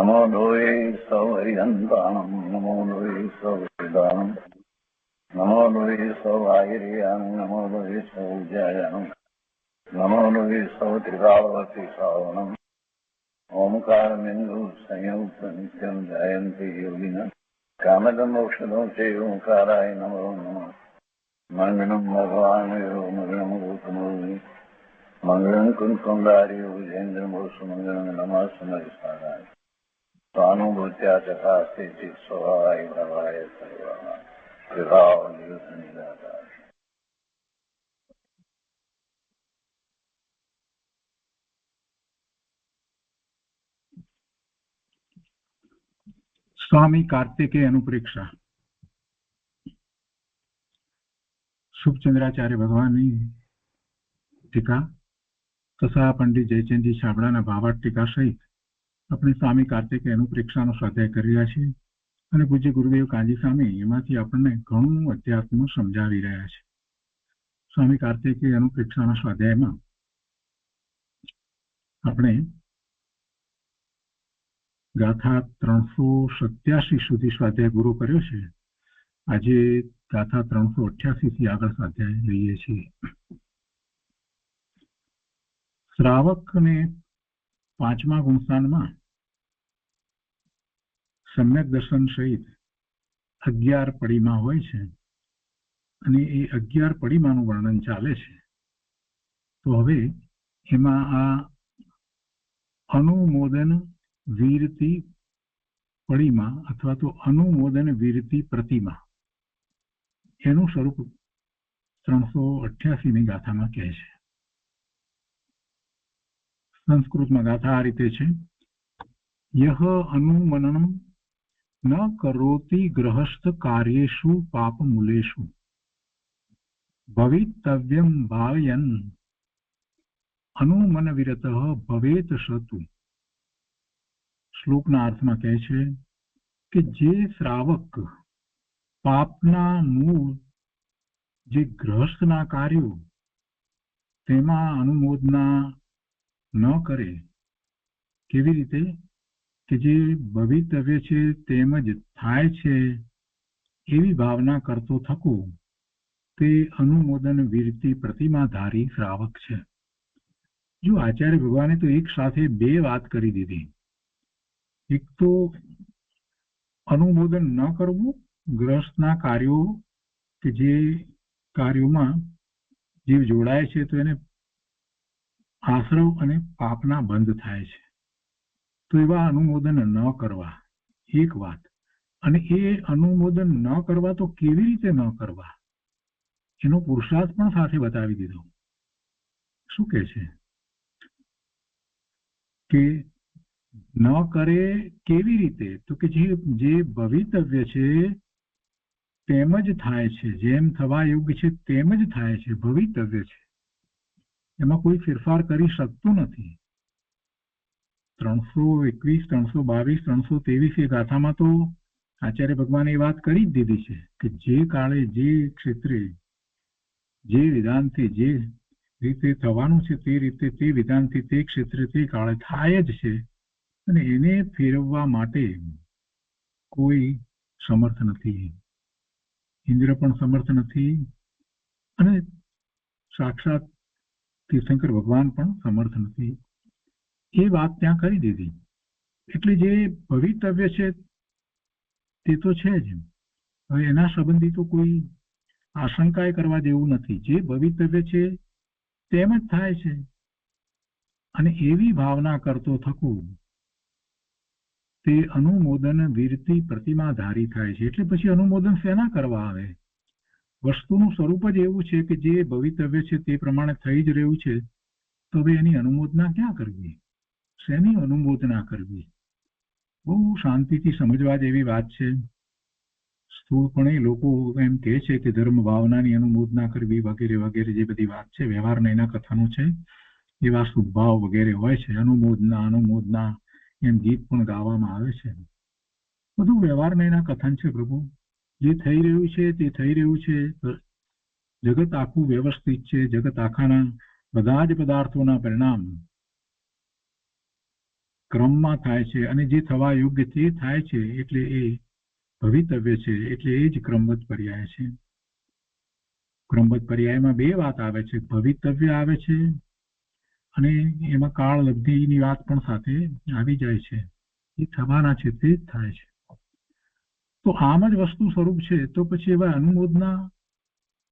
नमो लोये सौहरिहन्ताणम् नमो लोये सौहृदानम् नमो लोये सौभागिर्यानम् नमो लोये सौज्यायानम् नमो लोये सौत्रिकावती सावनम् ओंकारमिन्दु संयुक्त नित्यं जयन्ति योगिनः कामदमोक्षदं च ओंकाराय नमो नमः मङ्गलं भगवान् यो मङ्गलं गौतमोनि मङ्गलं कुन्कुण्डार्यो विजेन्द्रमोसुमङ्गलं नमः समयसाराय स्वानुभूत्या चकास्ते स्वभावाय भवाय सर्वाः विभाव निदाता। स्वामी कार्तिकेय अनुप्रेक्षा शुभचंद्राचार्य भगवानની ટીકા તથા પંડિત જયચંદજી છાબડાના ભાવાર્થ ટીકા સહિત આપણે સ્વામી કાર્તિકેય અનુપ્રેક્ષાનો સ્વાધ્યાય કરી રહ્યા છીએ અને પૂજ્ય ગુરુદેવ કાંજી સ્વામી એમાંથી આપણને ઘણું અધ્યાત્મ સમજાવી રહ્યા છે. સ્વામી કાર્તિકેય અનુપ્રેક્ષાના સ્વાધ્યાયમાં આપણે ગાથા 387 સુધી સ્વાધ્યાય પૂરો કર્યો છે. આજે ગાથા 388 થી આગળ સ્વાધ્યાય લઈએ છીએ. શ્રાવકને 5મા ગુણસ્થાનમાં સમ્યક દર્શન સહિત 11 પડીમાં હોય છે અને એ 11 પડીમાંનું વર્ણન ચાલે છે. તો હવે એમાં આ અનુમોદન વીરતી પડીમાં અથવા તો અનુમોદન વીરતી પ્રતિમા એનું સ્વરૂપ 388ની ગાથામાં કહે છે. સંસ્કૃતમાં ગાથા આ રીતે છે: યહ અનુમનનમ ન કરોતિ ગ્રહસ્થ કાર્યેષુ પાપમૂલેષુ ભવિતવ્યમ ભાવયન અનુમન વિરતઃ ભવેત સતુ. શ્લોકના અર્થમાં કહે છે કે જે શ્રાવક પાપના મૂળ જે ગ્રહસ્થના કાર્યો તેમાં અનુમોદના ન કરે, કેવી રીતે કે જે ભવિતવ્ય છે તેમજ થાય છે એવી ભાવના કરતો થકો તે અનુમોદન વીરતી પ્રતિમાધારી શ્રાવક છે. જો આચાર્ય ભગવાને તો એક સાથે બે વાત કરી દીધી. એક તો અનુમોદન ન કરવું ગ્રહસ્થના કાર્યો કે જે કાર્યોમાં જીવ જોડાય છે તો એને આશ્રવ અને પાપના બંધ થાય છે, તો એવા અનુમોદન ન કરવા એક વાત. અને એ અનુમોદન ન કરવા તો કેવી રીતે ન કરવા એનો પુરુષાર્થ પણ સાથે બતાવી દીધો. શું કહે છે કે ન કરે કેવી રીતે, તો કે જે ભવિતવ્ય છે તેમ જ થાય છે, જેમ થવા યોગ્ય છે તેમ જ થાય છે. ભવિતવ્ય છે એમાં કોઈ ફેરફાર કરી શકતું નથી. 321, 322, 323 એ ગાથામાં તો આચાર્ય ભગવાને એ વાત કરી જ દીધી છે કે જે કાળે જે ક્ષેત્રે જે વિધાનથી જે રીતે થવાનું છે તે રીતે તે વિધાનથી તે ક્ષેત્રે તે કાળે થાય જ છે અને એને ફેરવવા માટે કોઈ સમર્થ નથી. ઇન્દ્ર પણ સમર્થ નથી અને સાક્ષાત તીર્થંકર ભગવાન પણ સમર્થ નથી. એ વાત ત્યાં કરી દીધી. એટલે જે ભવિતવ્ય છે તે તો છે જ. હવે એના સંબંધી તો કોઈ આશંકાએ કરવા જેવું નથી. જે ભવિતવ્ય છે તેમ જ થાય છે અને એવી ભાવના કરતો થકું તે અનુમોદન વીરતી પ્રતિમાધારી થાય છે. એટલે પછી અનુમોદન શેના કરવા આવે? વસ્તુનું સ્વરૂપ જ એવું છે કે જે ભવિતવ્ય છે તે પ્રમાણે થઈ જ રહ્યું છે, તો હવે એની અનુમોદના ક્યાં કરવી? શેની અનુમોદના કરવી? બહુ શાંતિથી સમજવા જેવી વાત છે. સ્થૂળપણે લોકો એમ કહે છે કે ધર્મ ભાવનાની અનુમોદના કરવી વગેરે વગેરે જે બધી વાત છે, વ્યવહારના એના કથનો છે, એવા શુભભાવ વગેરે હોય છે. અનુમોદના એમ ગીત પણ ગાવામાં આવે છે. બધું વ્યવહારના એના કથન છે. પ્રભુ જે થઈ રહ્યું છે તે થઈ રહ્યું છે. જગત આખું વ્યવસ્થિત છે. જગત આખાના બધા જ પદાર્થોના પરિણામ ક્રમમાં થાય છે અને જે થવા યોગ્ય તે થાય છે એટલે એ ભવિતવ્ય છે, એટલે એ જ ક્રમબદ્ધ પર્યાય છે. ક્રમબદ્ધ પર્યાયમાં બે વાત આવે છે, ભવિતવ્ય આવે છે અને એમાં કાળ લબ્ધિની વાત પણ સાથે આવી જાય છે. એ થવાના છે તે જ થાય છે. તો આમ જ વસ્તુ સ્વરૂપ છે, તો પછી એવા અનુમોદના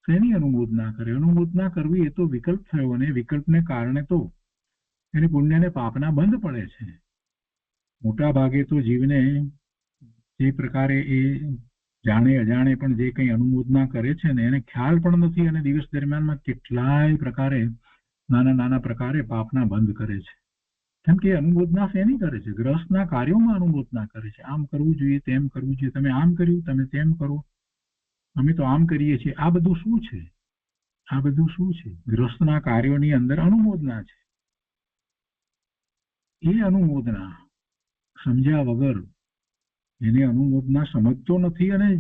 શેની અનુમોદના કરે? અનુમોદના કરવી એ તો વિકલ્પ થયો, અને વિકલ્પને કારણે તો એને પુણ્ય ને પાપના બંધ પડે છે. મોટા ભાગે તો જીવને જે પ્રકારે એ જાણે અજાણે પણ જે કંઈ અનુમોદના કરે છે ને એને ખ્યાલ પણ નથી, અને દિવસ દરમિયાનમાં કેટલાય પ્રકારે નાના નાના પ્રકારે પાપના બંધ કરે છે. કેમ કે અનુમોદના શેની કરે છે? ગ્રહસ્થના કાર્યોમાં અનુમોદના કરે છે. આમ કરવું જોઈએ, તેમ કરવું જોઈએ, તમે આમ કર્યું, તમે તેમ કરો, અમે તો આમ કરીએ છીએ. આ બધું શું છે? આ બધું શું છે? ગ્રહસ્થના કાર્યોની અંદર અનુમોદના છે. એ અનુમોદના સમજ્યા વગર એને અનુમોદના સમજતો નથી, અને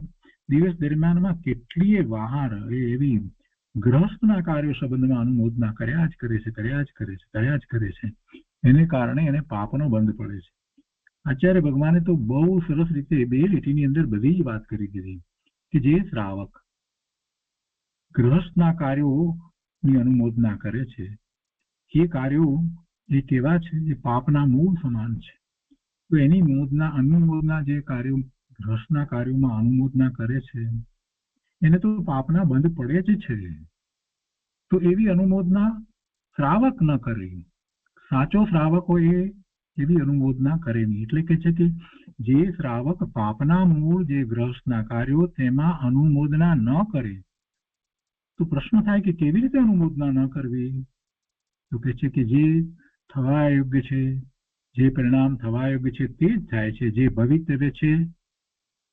દિવસ દરમિયાનમાં કેટલીય વાર એવી ગ્રહસ્થના કાર્યો સંબંધમાં અનુમોદના કર્યા જ કરે છે. એને કારણે એને પાપનો બંધ પડે છે. આચાર્ય ભગવાને તો બહુ સરસ રીતે બે લીટીની અંદર બધી જ વાત કરી દીધી કે જે શ્રાવક ગ્રહસ્થના કાર્યોની અનુમોદના કરે છે એ કાર્યો એ કેવા છે? એ પાપના મૂળ સમાન છે. તો એની અનુમોદના જે કાર્યો ગ્રહસ્થના કાર્યોમાં અનુમોદના કરે છે એને તો પાપના બંધ પડે જ છે. તો એવી અનુમોદના શ્રાવક ન કરે. સાચો શ્રાવક હોય એવી અનુમોદના કરે નહીં. એટલે કે છે કે જે શ્રાવક પાપના મૂળ જે ગ્રહસ્થના કાર્યો તેમાં અનુમોદના ન કરે, તો પ્રશ્ન થાય કે કેવી રીતે અનુમોદના ન કરવી? તો કે છે કે જે થવા યોગ્ય છે, જે પરિણામ થવા યોગ્ય છે તે જ થાય છે, જે ભવિતવ્ય છે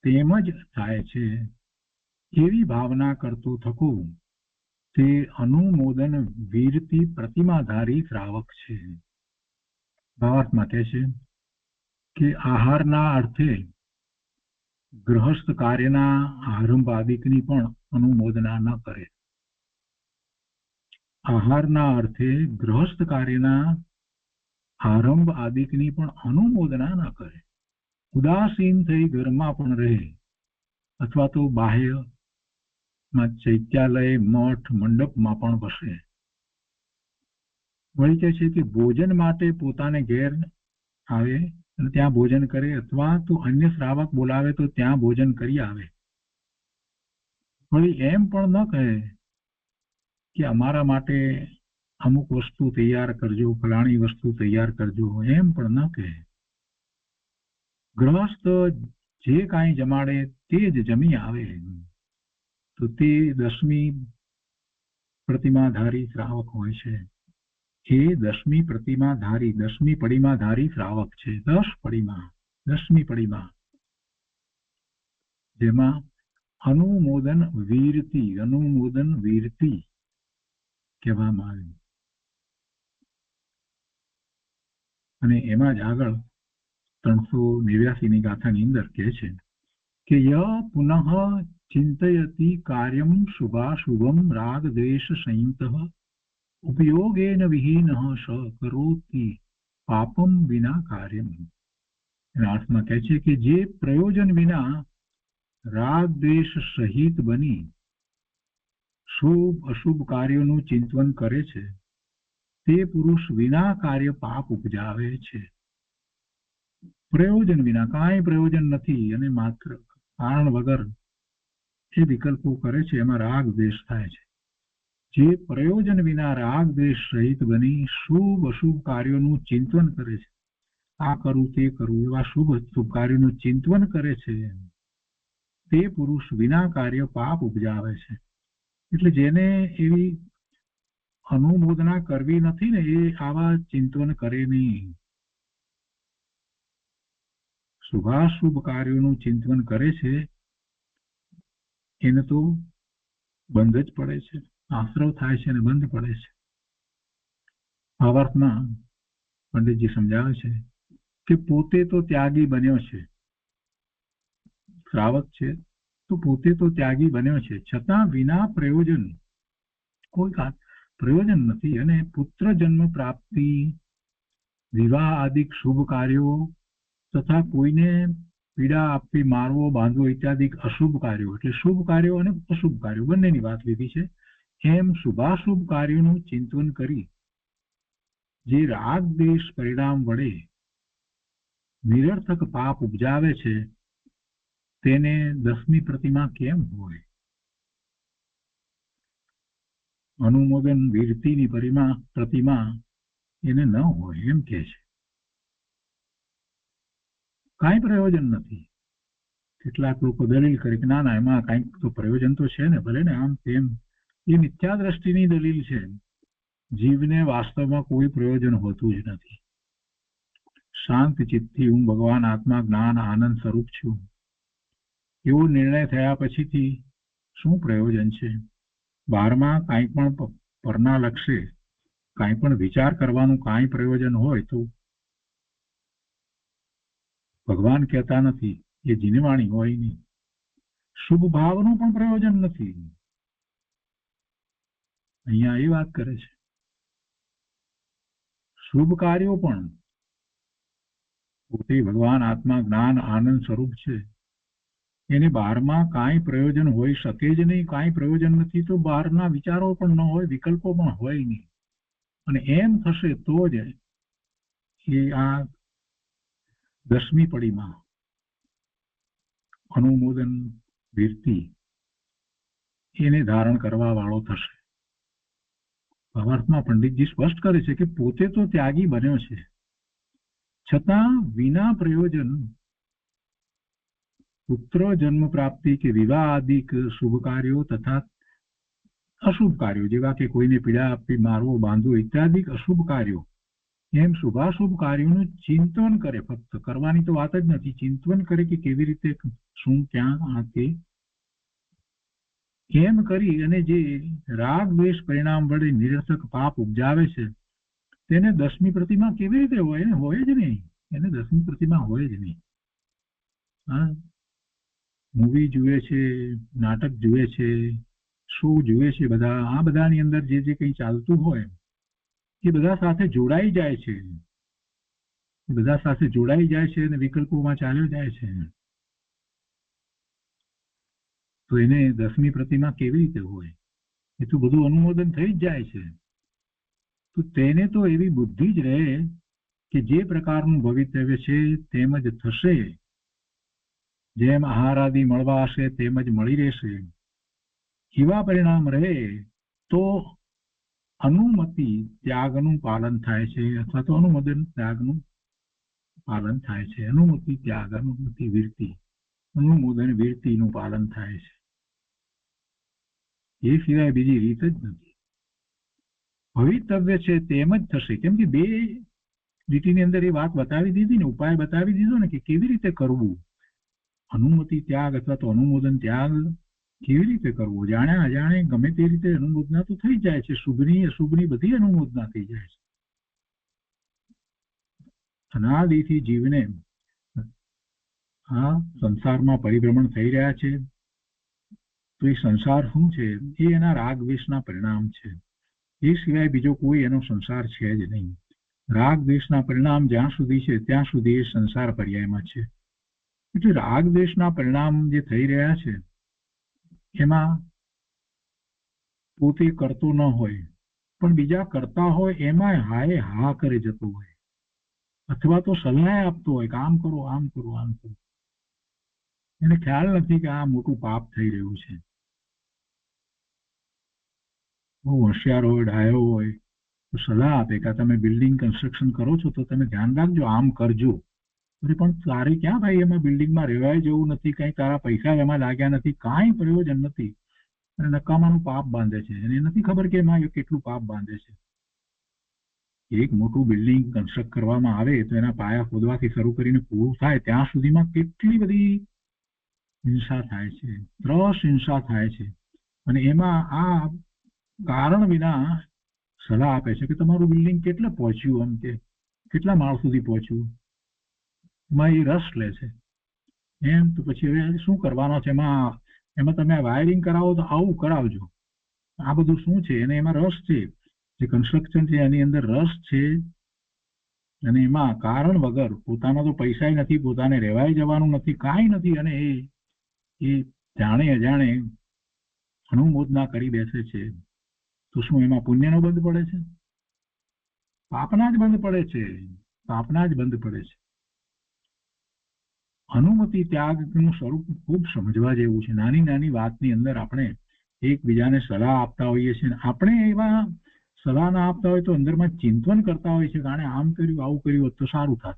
તેમ જ થાય છે. એવી ભાવના કરતો થકો તે અનુમોદન વીરતી પ્રતિમાધારી શ્રાવક છે. ભાવાર્થમાં કહે છે કે આહારના અર્થે ગ્રહસ્થ કાર્યના આરંભ આદિકની પણ અનુમોદના ન કરે. આહારના અર્થે ગ્રહસ્થ કાર્યના આરંભ આદિકની પણ અનુમોદના ન કરે. ઉદાસીન થઈ ઘરમાં પણ રહે, અથવા તો બાહ્યમાં ચૈત્યાલય, મઠ, મંડપમાં પણ વસે. વળી કહે છે કે ભોજન માટે પોતાને ઘેર આવે અને ત્યાં ભોજન કરે, અથવા તો અન્ય શ્રાવક બોલાવે તો ત્યાં ભોજન કરી આવે. વળી એમ પણ ન કહે કે અમારા માટે અમુક વસ્તુ તૈયાર કરજો, ફલાણી વસ્તુ તૈયાર કરજો, એમ પણ ન કહે. ગ્રહસ્થ જે કાંઈ જમાડે તે જ જમી આવે. તો તે 10મી પ્રતિમાધારી શ્રાવક હોય છે. એ 10મી પ્રતિમાધારી, 10મી પડીમાધારી શ્રાવક છે. 10મી પડીમાં જેમાં અનુમોદન વીરતી કહેવામાં આવે. અને એમાં જ આગળ 389ની ગાથાની અંદર કહે છે કે ય પુનઃ ચિંતયતિ કાર્યમ શુભાશુભમ રાગ દ્વેષ સંયુક્ત ઉપયોગેન વિહીન સ કરોતિ પાપમ વિના કાર્યમ. એના અર્થમાં કહે છે કે જે પ્રયોજન વિના રાગ દ્વેષ સહિત બની શુભ અશુભ કાર્યોનું ચિંતન કરે છે તે પુરુષ વિના કાર્ય પાપ ઉપજાવે છે. પ્રયોજન વિના, કાંઈ પ્રયોજન નથી અને માત્ર કારણ વગર એ વિકલ્પો કરે છે, એમાં રાગ દ્વેષ થાય છે. જે પ્રયોજન વિના રાગ દ્વેષ સહિત બની શુભ અશુભ કાર્યોનું ચિંતન કરે છે, આ કરું તે કરું એવા શુભ અશુભ કાર્યોનું ચિંતન કરે છે, તે પુરુષ વિના કાર્ય પાપ ઉપજાવે છે. એટલે જેને એવી અનુમોદના કરવી નથી ને એ આવા ચિંતન કરે નહીં. શુભાશુભ કાર્યોનું ચિંતન કરે છે એને તો બંધ જ પડે છે, આશ્રવ થાય છે અને બંધ પડે છે. ભાવાર્થમાં પંડિતજી સમજાવે છે કે પોતે તો ત્યાગી બન્યો છે, શ્રાવક છે તો પોતે તો ત્યાગી બન્યો છે, છતાં વિના પ્રયોજન, કોઈ પ્રયોજન નથી, અને પુત્ર જન્મ પ્રાપ્તિ વિવાહ આદિક શુભ કાર્યો તથા કોઈને પીડા આપવી, મારવો, બાંધવો ઇત્યાદિ અશુભ કાર્યો, એટલે શુભ કાર્યો અને અશુભ કાર્યો બંનેની વાત લીધી છે. એમ શુભાશુભ કાર્યોનું ચિંતન કરી જે રાગ દ્વેષ પરિણામ વડે નિરર્થક પાપ ઉપજાવે છે તેને દસમી પ્રતિમા કેમ હોય? અનુમોદન વીરતીની પ્રતિમા એને ન હોય એમ કે છે. કાંઈ પ્રયોજન નથી. કેટલાક લોકો દલીલ કરે કે ના ના એમાં કાંઈક તો પ્રયોજન તો છે ને, ભલે ને આમ તેમ. એ મિથ્યા દ્રષ્ટિની દલીલ છે. જીવને વાસ્તવમાં કોઈ પ્રયોજન હોતું જ નથી. શાંત ચિત્તથી હું ભગવાન આત્મા જ્ઞાન આનંદ સ્વરૂપ છું એવો નિર્ણય થયા પછીથી શું પ્રયોજન છે? બહારમાં કાંઈ પણ પરના લક્ષે કાંઈ પણ વિચાર કરવાનું કાંઈ પ્રયોજન હોય તો ભગવાન કહેતા નથી, એ જીનવાણી હોય નહીં. શુભ ભાવનું પણ પ્રયોજન નથી. અહીંયા એ વાત કરે છે. શુભ કાર્યો પણ પોતે ભગવાન આત્મા જ્ઞાન આનંદ સ્વરૂપ છે, એને બહારમાં કાંઈ પ્રયોજન હોઈ શકે જ નહીં. કાંઈ પ્રયોજન નથી તો બહારના વિચારો પણ ન હોય, વિકલ્પો પણ હોય નહીં. અને એમ થશે તો જ એ આ દસમી પડીમાં અનુમોદન વીરતી એને ધારણ કરવા વાળો થશે. ભાવાર્થમાં પંડિતજી સ્પષ્ટ કરે છે કે પોતે તો ત્યાગી બન્યો છે, છતાં વિના પ્રયોજન પુત્ર જન્મ પ્રાપ્તિ કે વિવાહ આદિ શુભ કાર્યો તથા અશુભ કાર્યો જેવા કે કોઈને પીડા આપવી, મારવો, બાંધવો ઇત્યાદિ અશુભ કાર્યો, એમ શુભાશુભ કાર્યોનું ચિંતન કરે. ફક્ત કરવાની તો વાત જ નથી, ચિંતન કરે કે કેવી રીતે, શું, ક્યાં, આ તે. એમ કરી અને જે રાગ દ્વેષ પરિણામ વડે નિરર્થક પાપ ઉપજાવે છે તેને દસમી પ્રતિમા કેવી રીતે હોય? એને હોય જ નહીં. એને દસમી પ્રતિમા હોય જ નહીં. હા, મૂવી જુએ છે, નાટક જુએ છે, શો જુએ છે, બધા આ બધાની અંદર જે જે કંઈ ચાલતું હોય એ બધા સાથે જોડાઈ જાય છે. બધા સાથે જોડાઈ જાય છે અને વિકલ્પોમાં ચાલ્યો જાય છે. તો એને દસમી પ્રતિમા કેવી રીતે હોય? એ તો બધું અનુમોદન થઈ જ જાય છે. તો તેને તો એવી બુદ્ધિ જ રહે કે જે પ્રકારનું ભવિતવ્ય છે તેમ જ થશે, જેમ આહાર આદિ મળવા હશે તેમ જ મળી રહેશે. એવા પરિણામ રહે તો અનુમતિ ત્યાગનું પાલન થાય છે, અથવા તો અનુમોદન ત્યાગનું પાલન થાય છે. અનુમતિ ત્યાગ, અનુમતિ વીરતી, અનુમોદન વીરતીનું પાલન થાય છે. એ સિવાય બીજી રીત જ નથી. ભવિતવ્ય છે તેમ જ થશે. કેમ કે બે લીટીની અંદર એ વાત બતાવી દીધી ને, ઉપાય બતાવી દીધો ને કે કેવી રીતે કરવું. અનુમતિ ત્યાગ અથવા તો અનુમોદન ત્યાગ કેવી રીતે કરવું? જાણે અજાણે ગમે તે રીતે અનુમોદના તો થઈ જાય છે. શુભની અશુભની બધી અનુમોદના થઈ જાય છે. અનાદિથી જીવને આ સંસારમાં પરિભ્રમણ થઈ રહ્યા છે. તો એ સંસાર શું છે? એ એના રાગ દ્વેષના પરિણામ છે. એ સિવાય બીજો કોઈ એનો સંસાર છે જ નહીં. રાગ દ્વેષના પરિણામ જ્યાં સુધી છે ત્યાં સુધી એ સંસાર પર્યાયમાં છે. એટલે રાગ દ્વેષના પરિણામ જે થઈ રહ્યા છે એમાં પોતે કરતો ન હોય પણ બીજા કરતા હોય એમાં હાય હા કરે જતો હોય, અથવા તો સલાહ આપતો હોય કે આમ કરો, આમ કરો, આમ કરો. એને ખ્યાલ નથી કે આ મોટું પાપ થઈ રહ્યું છે. બહુ હોશિયાર હોય, ડાયો હોય તો સલાહ આપે કે તમે બિલ્ડિંગ કન્સ્ટ્રક્શન કરો છો તો તમે ધ્યાન રાખજો, આમ કરજો. પણ તારે ક્યાં ભાઈ એમાં બિલ્ડિંગમાં રહેવાય જેવું નથી, કઈ તારા પૈસા એમાં લાગ્યા નથી, કાંઈ પ્રયોજન નથી. અને નકામાનું પાપ બાંધે છે. એને નથી ખબર કે એમાં કેટલું પાપ બાંધે છે. એક મોટું બિલ્ડિંગ કન્સ્ટ્રક્ટ કરવામાં આવે તો એના પાયા ખોદવાથી શરૂ કરીને પૂરું થાય ત્યાં સુધીમાં કેટલી બધી હિંસા થાય છે, ત્રસ હિંસા થાય છે. અને એમાં આ કારણ વિના સલાહ આપે છે કે તમારું બિલ્ડિંગ કેટલે પહોંચ્યું, આમ કે કેટલા માળ સુધી પહોંચ્યું, એમાં એ રસ લે છે. એમ તો પછી હવે શું કરવાનો છે? એમાં તમે વાયરિંગ કરાવો તો આવું કરાવજો. આ બધું શું છે? એને એમાં રસ છે. જે કન્સ્ટ્રક્શન છે એની અંદર રસ છે. અને એમાં કારણ વગર પોતાના તો પૈસા નથી, પોતાને રહેવાય જવાનું નથી, કાંઈ નથી, અને એ જાણે અજાણે અનુમોદના કરી બેસે છે, તો શું એમાં પુણ્યનો બંધ પડે છે? પાપના જ બંધ પડે છે, પાપના જ બંધ પડે છે. અનુમતિ ત્યાગનું સ્વરૂપ ખૂબ સમજવા જેવું છે. નાની નાની વાતની અંદર આપણે એકબીજાને સલાહ આપતા હોઈએ છીએ. આપણે એવા સલાહ ના આપતા હોય તો અંદરમાં ચિંતન કરતા હોય છે કે આણે આમ કર્યું, આવું કર્યું હોત તો સારું થાત.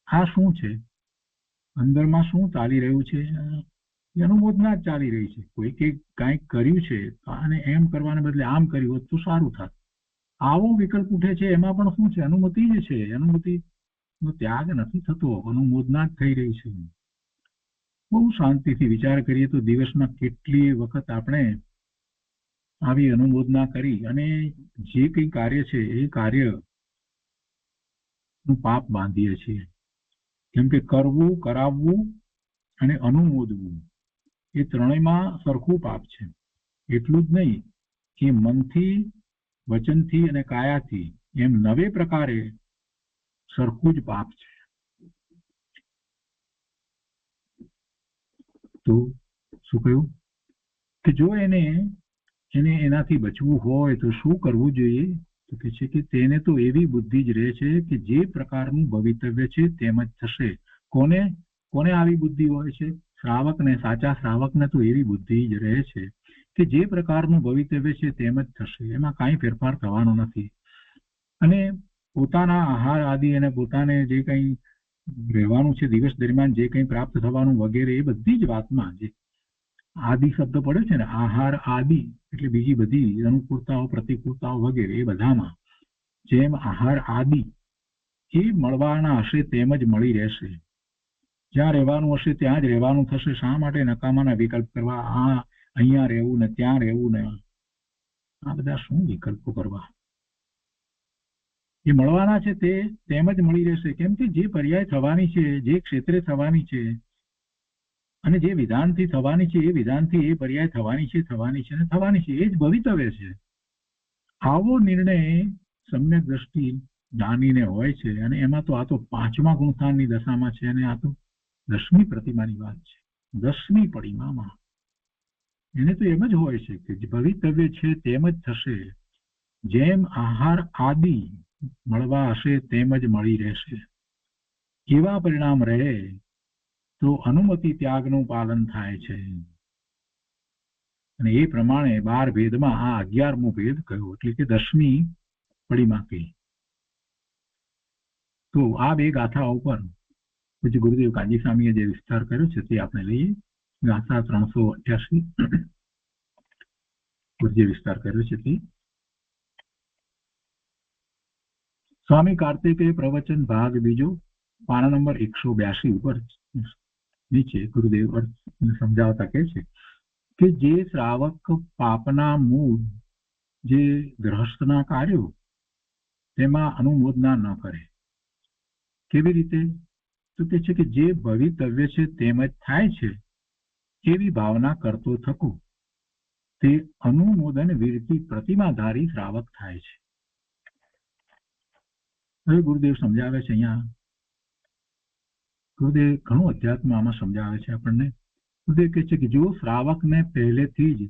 આ શું છે? અંદરમાં શું ચાલી રહ્યું છે? અનુમોદના જ ચાલી રહી છે. કોઈ કે કાંઈક કર્યું છે અને એમ કરવાને બદલે આમ કર્યું હોત તો સારું થાત. આવો વિકલ્પ ઉઠે છે. એમાં પણ શું છે? અનુમતિ જ છે. અનુમતિ નો ત્યાગ નથી થતો, અનુમોદના જ થઈ રહી છે. બહુ શાંતિથી વિચાર કરીએ તો દિવસમાં કેટલી વખત આપણે આવી અનુમોદના કરી અને જે કંઈ કાર્ય છે એ કાર્ય નું પાપ બાંધીએ છીએ. કેમ કે કરવું, કરાવવું અને અનુમોદવું એ ત્રણેયમાં સરખું પાપ છે. એટલું જ નહીં કે મનથી, વચનથી અને કાયાથી એમ 9 પ્રકારે સરખું જ પાપ છે. તો શું કહ્યું કે જો એને એનાથી બચવું હોય તો શું કરવું જોઈએ? તો કે છે કે તેને તો એવી બુદ્ધિ જ રહે છે કે જે પ્રકારનું ભવિતવ્ય છે તેમ જ થશે. કોને આવી બુદ્ધિ હોય છે? શ્રાવકને, સાચા શ્રાવકને તો એવી બુદ્ધિ જ રહે છે કે જે પ્રકારનું ભવિતવ્ય છે તેમ જ થશે, એમાં કાંઈ ફેરફાર થવાનો નથી. અને પોતાના આહાર આદિ અને પોતાને જે કંઈ રહેવાનું છે દિવસ દરમિયાન, જે કંઈ પ્રાપ્ત થવાનું વગેરે, એ બધી જ વાતમાં જે આદિ શબ્દ પડે છે ને, આહાર આદિ એટલે બીજી બધી અનુકૂળતાઓ, પ્રતિકૂળતાઓ વગેરે, એ બધામાં જેમ આહાર આદિ એ મળવાના હશે તેમ જ મળી રહેશે. જ્યાં રહેવાનું હશે ત્યાં જ રહેવાનું થશે. શા માટે નકામાના વિકલ્પ કરવા? અહીંયા રહેવું ને ત્યાં રહેવું ને આ બધા શું વિકલ્પો કરવા? જે મળવાના છે તે તેમ જ મળી રહેશે. કેમ કે જે પર્યાય થવાની છે, જે ક્ષેત્રે થવાની છે અને જે વિધાનથી થવાની છે, એ વિધાનથી એ પર્યાય થવાની છે અને થવાની છે, એ જ ભવિતવ્ય છે. આવો નિર્ણય સમ્યક દ્રષ્ટિ જાણીને હોય છે. અને એમાં તો આ તો 5મા ગુણસ્થાનની દશામાં છે અને આ તો 10મી પ્રતિમાની વાત છે. 10મી પરિમામાં એને તો એમ જ હોય છે કે જે ભવિતવ્ય છે તેમ જ થશે. જેમ આહાર આદિ મળવા હશે તેમ જ મળી રહેશે. એવા પરિણામ રહે તો અનુમતિ ત્યાગનું પાલન થાય છે. અને એ પ્રમાણે 12 ભેદમાં આ 11મો ભેદ કયો, એટલે કે 10મી પડીમાં કહી. તો આ બે ગાથા ઉપર પછી ગુરુદેવ કાજી સ્વામીએ જે વિસ્તાર કર્યો છે તે આપણે લઈએ. ગાથા 388 જે વિસ્તાર કર્યો છે તે સ્વામી કાર્તિકેય પ્રવચન ભાગ બીજો, પાના નંબર 182 ઉપર નીચે ગુરુદેવ સમજાવતા કહે છે કે જે શ્રાવક પાપના મૂળ જે ગ્રહસ્થના કાર્યો તેમાં અનુમોદના ન કરે. કેવી રીતે? તો કે છે કે જે ભવિતવ્ય છે તેમ જ થાય છે એવી ભાવના કરતો થકો તે અનુમોદન વિરતિ પ્રતિમાધારી શ્રાવક થાય છે. હવે ગુરુદેવ સમજાવે છે અહીંયા, ગુરુદેવ ઘણું અધ્યાત્મ આમાં સમજાવે છે આપણને. ગુરુદેવ કહે છે કે જો શ્રાવકને પહેલેથી જ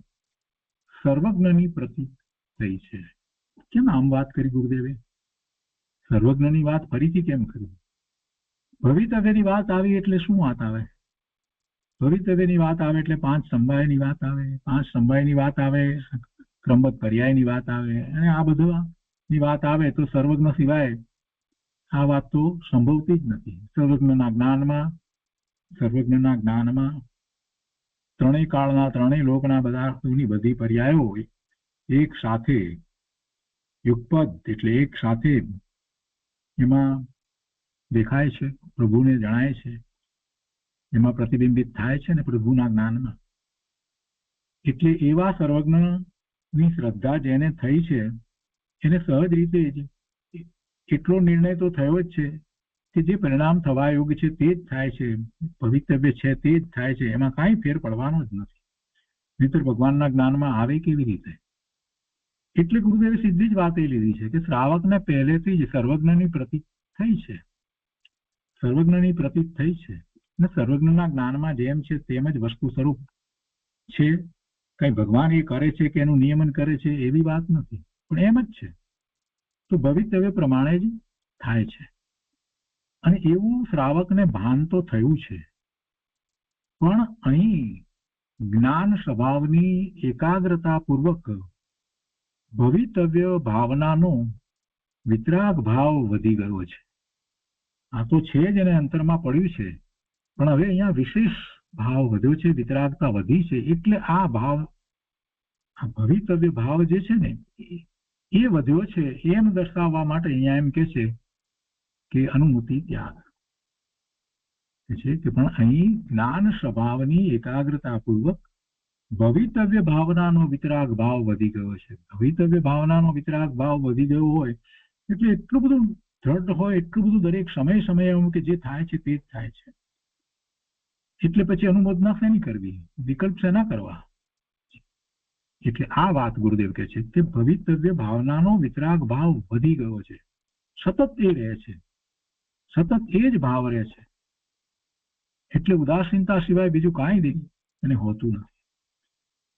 સર્વજ્ઞની પ્રતિ થઈ છે. કેમ આમ વાત કરી ગુરુદેવે? સર્વજ્ઞની વાત ફરીથી કેમ કરી? ભવિતવ્યની વાત આવી એટલે શું વાત આવે? ભવિતવ્યની વાત આવે એટલે 5 સંભાયની વાત આવે. 5 સંભાયની વાત આવે, ક્રમબદ્ધ પર્યાયની વાત આવે, અને આ બધાની વાત આવે તો સર્વજ્ઞ સિવાય આ વાત તો સંભવતી જ નથી. સર્વજ્ઞના જ્ઞાનમાં ત્રણેય કાળના, ત્રણેય લોકના બધી પર્યાયો એક સાથે યુગપદ એટલે એક સાથે એમાં દેખાય છે, પ્રભુને જણાય છે, એમાં પ્રતિબિંબિત થાય છે ને પ્રભુના જ્ઞાનમાં. એટલે એવા સર્વજ્ઞની શ્રદ્ધા જેને થઈ છે એને સહજ રીતે જ એટલો નિર્ણય તો થયો જ છે કે જે પરિણામ થવા યોગ્ય છે તે જ થાય છે, ભવિતવ્ય છે તે જ થાય છે, એમાં કાંઈ ફેર પડવાનો જ નથી. નહીંતર ભગવાનના જ્ઞાનમાં આવે કેવી રીતે? એટલે ગુરુદેવે સીધી જ વાત એ લીધી છે કે શ્રાવકને પહેલેથી જ સર્વજ્ઞની પ્રતિ થઈ છે, સર્વજ્ઞની પ્રતીત થઈ છે. અને સર્વજ્ઞના જ્ઞાનમાં જેમ છે તેમ જ વસ્તુ સ્વરૂપ છે. કઈ ભગવાન એ કરે છે કે એનું નિયમન કરે છે એવી વાત નથી, પણ એમ જ છે. તો ભવિતવ્ય પ્રમાણે જ થાય છે. અને એવું શ્રાવકને ભાન તો થયું છે, પણ અહીં જ્ઞાન સ્વભાવની એકાગ્રતા પૂર્વક ભવિતવ્ય ભાવનાનો વિતરાગ ભાવ વધી ગયો છે. આ તો છે જ એને અંતરમાં પડ્યું છે, પણ હવે અહીંયા વિશેષ ભાવ વધ્યો છે, વિતરાગતા વધી છે. એટલે આ ભાવ, આ ભવિતવ્ય ભાવ જે છે ને એ વધ્યો છે એમ દર્શાવવા માટે અહીંયા એમ કે છે કે અનુમતિ ત્યાગ છે. કે પણ અહીં જ્ઞાન સ્વભાવની એકાગ્રતા પૂર્વક ભવિતવ્ય ભાવનાનો વિતરાગ ભાવ વધી ગયો છે. ભવિતવ્ય ભાવનાનો વિતરાગ ભાવ વધી ગયો હોય એટલે એટલું બધું દ્રઢ હોય, એટલું બધું દરેક સમયે એમ કે જે થાય છે તે જ થાય છે. એટલે પછી અનુમોદના શેની કરવી, વિકલ્પ શેના કરવા? એટલે આ વાત ગુરુદેવ કહે છે કે ભવિતવ્ય ભાવનાનો વિતરાગ ભાવ વધી ગયો છે. સતત એ રહે છે, સતત એ જ ભાવ રહે છે. એટલે ઉદાસીનતા સિવાય બીજું કાંઈ નહીં એને હોતું નથી.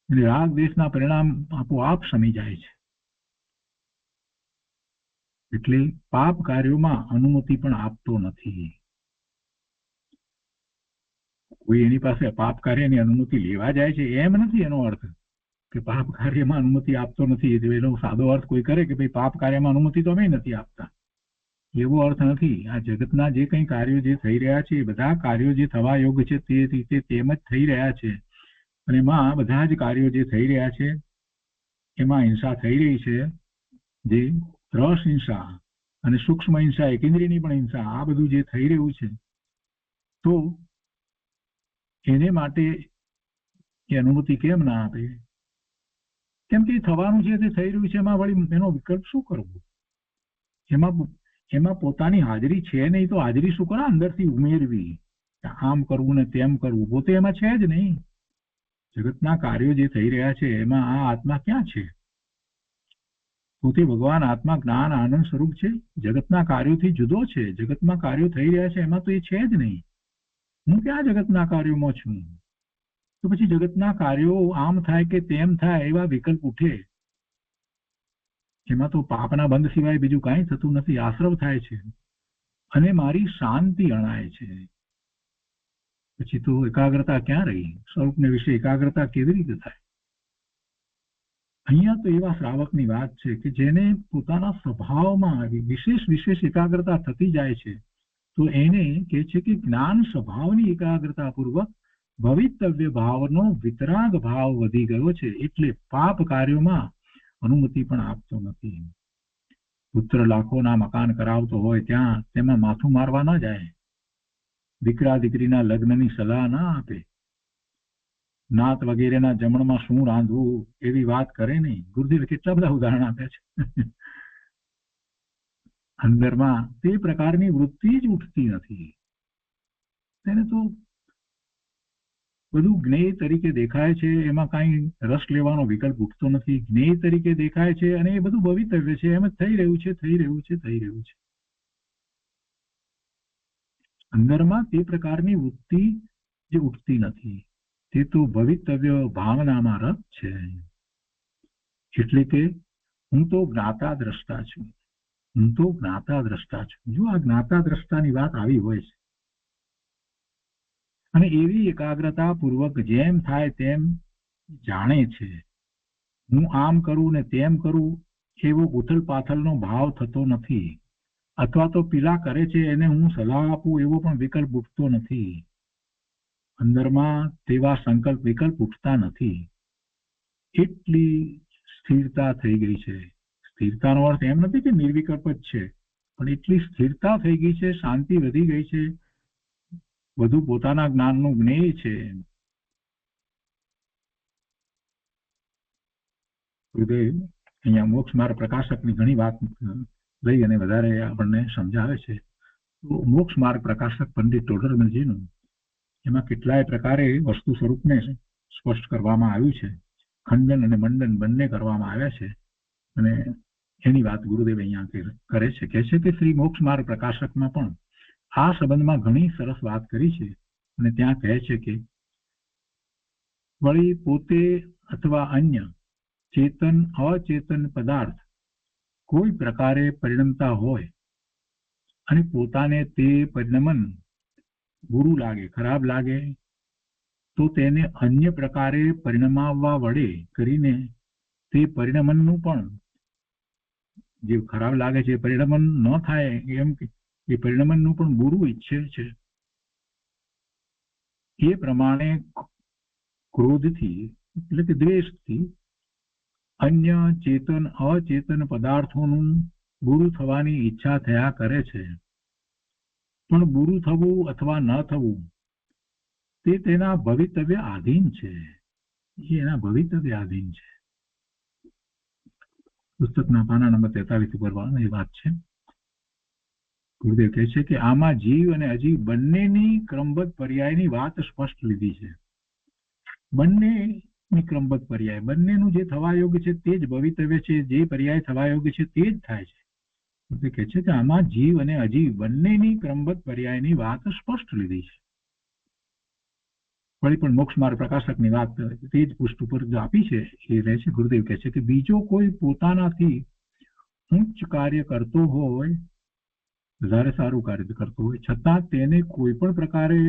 એટલે રાગ દ્વેષના પરિણામ આપોઆપ શમી જાય છે. એટલે પાપ કાર્યોમાં અનુમતિ પણ આપતો નથી. કોઈ એની પાસે પાપ કાર્યની અનુમતિ લેવા જાય છે એમ નથી એનો અર્થ કે પાપ કાર્યમાં અનુમતિ આપતો નથી. એનો સાદો અર્થ કોઈ કરે કે ભાઈ પાપ કાર્યમાં અનુમતિ તો અમે નથી આપતા, એવો અર્થ નથી. આ જગતના જે કંઈ કાર્યો જે થઈ રહ્યા છે એ બધા કાર્યો જે થવા યોગ્ય છે તે રીતે તેમ જ થઈ રહ્યા છે. અને એમાં બધા જ કાર્યો જે થઈ રહ્યા છે એમાં હિંસા થઈ રહી છે, જે રસ હિંસા અને સૂક્ષ્મ હિંસા, એકેન્દ્રિયની પણ હિંસા, આ બધું જે થઈ રહ્યું છે તો એને માટે એ અનુમતિ કેમ ના આપે? કેમ કે થવાનું છે તે થઈ રહ્યું છે, એમાં વળી એનો વિકલ્પ શું કરવો? એમાં પોતાની હાજરી છે નહીં તો હાજરી શું કરે અંદરથી ઉમેરવી, આમ કરવું ને તેમ કરવું? પોતે એમાં છે જ નહીં. જગતના કાર્યો જે થઈ રહ્યા છે એમાં આ આત્મા ક્યાં છે? પોતે ભગવાન આત્મા જ્ઞાન આનંદ સ્વરૂપ છે, જગતના કાર્યોથી જુદો છે. જગતમાં કાર્યો થઈ રહ્યા છે એમાં તો એ છે જ નહીં. હું ક્યાં જગતના કાર્યોમાં છું? તો પછી જગતના કાર્યો આમ થાય કે તેમ થાય એવા વિકલ્પ ઉઠે, એમાં તો પાપના બંધ સિવાય બીજું કાંઈ થતું નથી. આશ્રવ થાય છે અને મારી શાંતિ અણાય છે. પછી તો એકાગ્રતા ક્યાં રહી? સ્વરૂપને વિશે એકાગ્રતા કેવી રીતે થાય? અહીંયા તો એવા શ્રાવકની વાત છે કે જેને પોતાના સ્વભાવમાં વિશેષ એકાગ્રતા થતી જાય છે, તો એને કહે છે કે જ્ઞાન સ્વભાવની એકાગ્રતા પૂર્વક ભવિતવ્ય ભાવનો વિતરાગ ભાવ વધી ગયો છે. એટલે પાપ કાર્યોમાં અનુમતિ પણ આપતો નથી. પુત્ર લાખોના મકાન કરાવતો હોય ત્યાં તેમાં માથું મારવા ન જાય, દીકરા દીકરીના લગ્નની સલાહ ના આપે, નાત વગેરેના જમણમાં શું રાંધવું એવી વાત કરે નહીં. ગુરુદેવ કેટલા બધા ઉદાહરણ આપે છે. અંદરમાં તે પ્રકારની વૃત્તિ જ ઉઠતી નથી. તેને તો બધું જ્ઞેય તરીકે દેખાય છે, એમાં કાંઈ રસ લેવાનો વિકલ્પ ઉઠતો નથી. જ્ઞેય તરીકે દેખાય છે અને એ બધું ભવિતવ્ય છે, એમ જ થઈ રહ્યું છે, થઈ રહ્યું છે, થઈ રહ્યું છે. અંદરમાં તે પ્રકારની વૃત્તિ જે ઉઠતી નથી, તે તો ભવિતવ્ય ભાવનામાં રસ છે. એટલે કે હું તો જ્ઞાતા દ્રષ્ટા છું, હું તો જ્ઞાતા દ્રષ્ટા છું. જો આ જ્ઞાતા દ્રષ્ટાની વાત આવી હોય છે અને એવી એકાગ્રતા પૂર્વક જેમ થાય તેમ જાણે છે, હું આમ કરું ને તેમ કરું એવો ઉથલ પાથલનો ભાવ થતો નથી. અથવા તો પીલા કરે છે એને હું સલાહ આપું એવો પણ વિકલ્પ ઉઠતો નથી. અંદરમાં તેવા સંકલ્પ વિકલ્પ ઉઠતા નથી. એટલી સ્થિરતા થઈ ગઈ છે. સ્થિરતાનો અર્થ એમ નથી કે નિર્વિકલ્પ જ છે, પણ એટલી સ્થિરતા થઈ ગઈ છે, શાંતિ વધી ગઈ છે, બધું પોતાના જ્ઞાનનું જ્ઞેય છે. ગુરુદેવ અહીંયા મોક્ષ માર્ગ પ્રકાશકની ઘણી વાત લઈ અને વધારે આપણને સમજાવે છે. તો મોક્ષ માર્ગ પ્રકાશક પંડિત ટોડરમલજીનું એમાં કેટલાય પ્રકારે વસ્તુ સ્વરૂપને સ્પષ્ટ કરવામાં આવ્યું છે. ખંડન અને મંડન બંને કરવામાં આવ્યા છે અને એની વાત ગુરુદેવ અહીંયા કરે છે. કહે છે કે શ્રી મોક્ષ માર્ગ પ્રકાશકમાં પણ આ સંબંધમાં ઘણી સરસ વાત કરી છે. અને ત્યાં કહે છે કે વળી પોતે અથવા અન્ય ચેતન અચેતન પદાર્થ કોઈ પ્રકારે પરિણમતા હોય અને પોતાને તે પરિણમન બુરું લાગે, ખરાબ લાગે, તો તેને અન્ય પ્રકારે પરિણમાવવા વડે કરીને તે પરિણમનનું પણ જે ખરાબ લાગે છે પરિણમન ન થાય એમ એ પરિણમનનું પણ બુરું ઈચ્છે છે. એ પ્રમાણે ક્રોધથી એટલે કે દ્વેષથી અન્ય ચેતન અચેતન પદાર્થોનું બુરું થવાની ઈચ્છા થયા કરે છે. પણ બુરું થવું અથવા ન થવું તે તેના ભવિતવ્ય આધીન છે. એ એના ભવિતવ્ય આધીન છે. પુસ્તકના પાના નંબર 43 ઉપર એ વાત છે. ગુરુદેવ કહે છે કે આમાં જીવ અને અજીવ બંનેની ક્રમબદ્ધ પર્યાયની વાત સ્પષ્ટ લીધી છે. બંનેની ક્રમબદ્ધ પર્યાય, બંનેનું જે થવા યોગ્ય છે તે જ ભવિતવ્ય છે, જે પર્યાય થવા યોગ્ય છે તે જ થાય છે. તે કહે છે કે આમાં જીવ અને અજીવ બંનેની ક્રમબદ્ધ પર્યાયની વાત સ્પષ્ટ લીધી છે. વળી પણ મોક્ષ માર્ગ પ્રકાશકની વાત તે જ પૃષ્ઠ ઉપર આપી છે એ રહે છે. ગુરુદેવ કહે છે કે બીજો કોઈ પોતાનાથી ઉચ્ચ કાર્ય કરતો હોય, વધારે સારું કાર્ય કરતો હોય, છતાં તેને કોઈ પણ પ્રકારે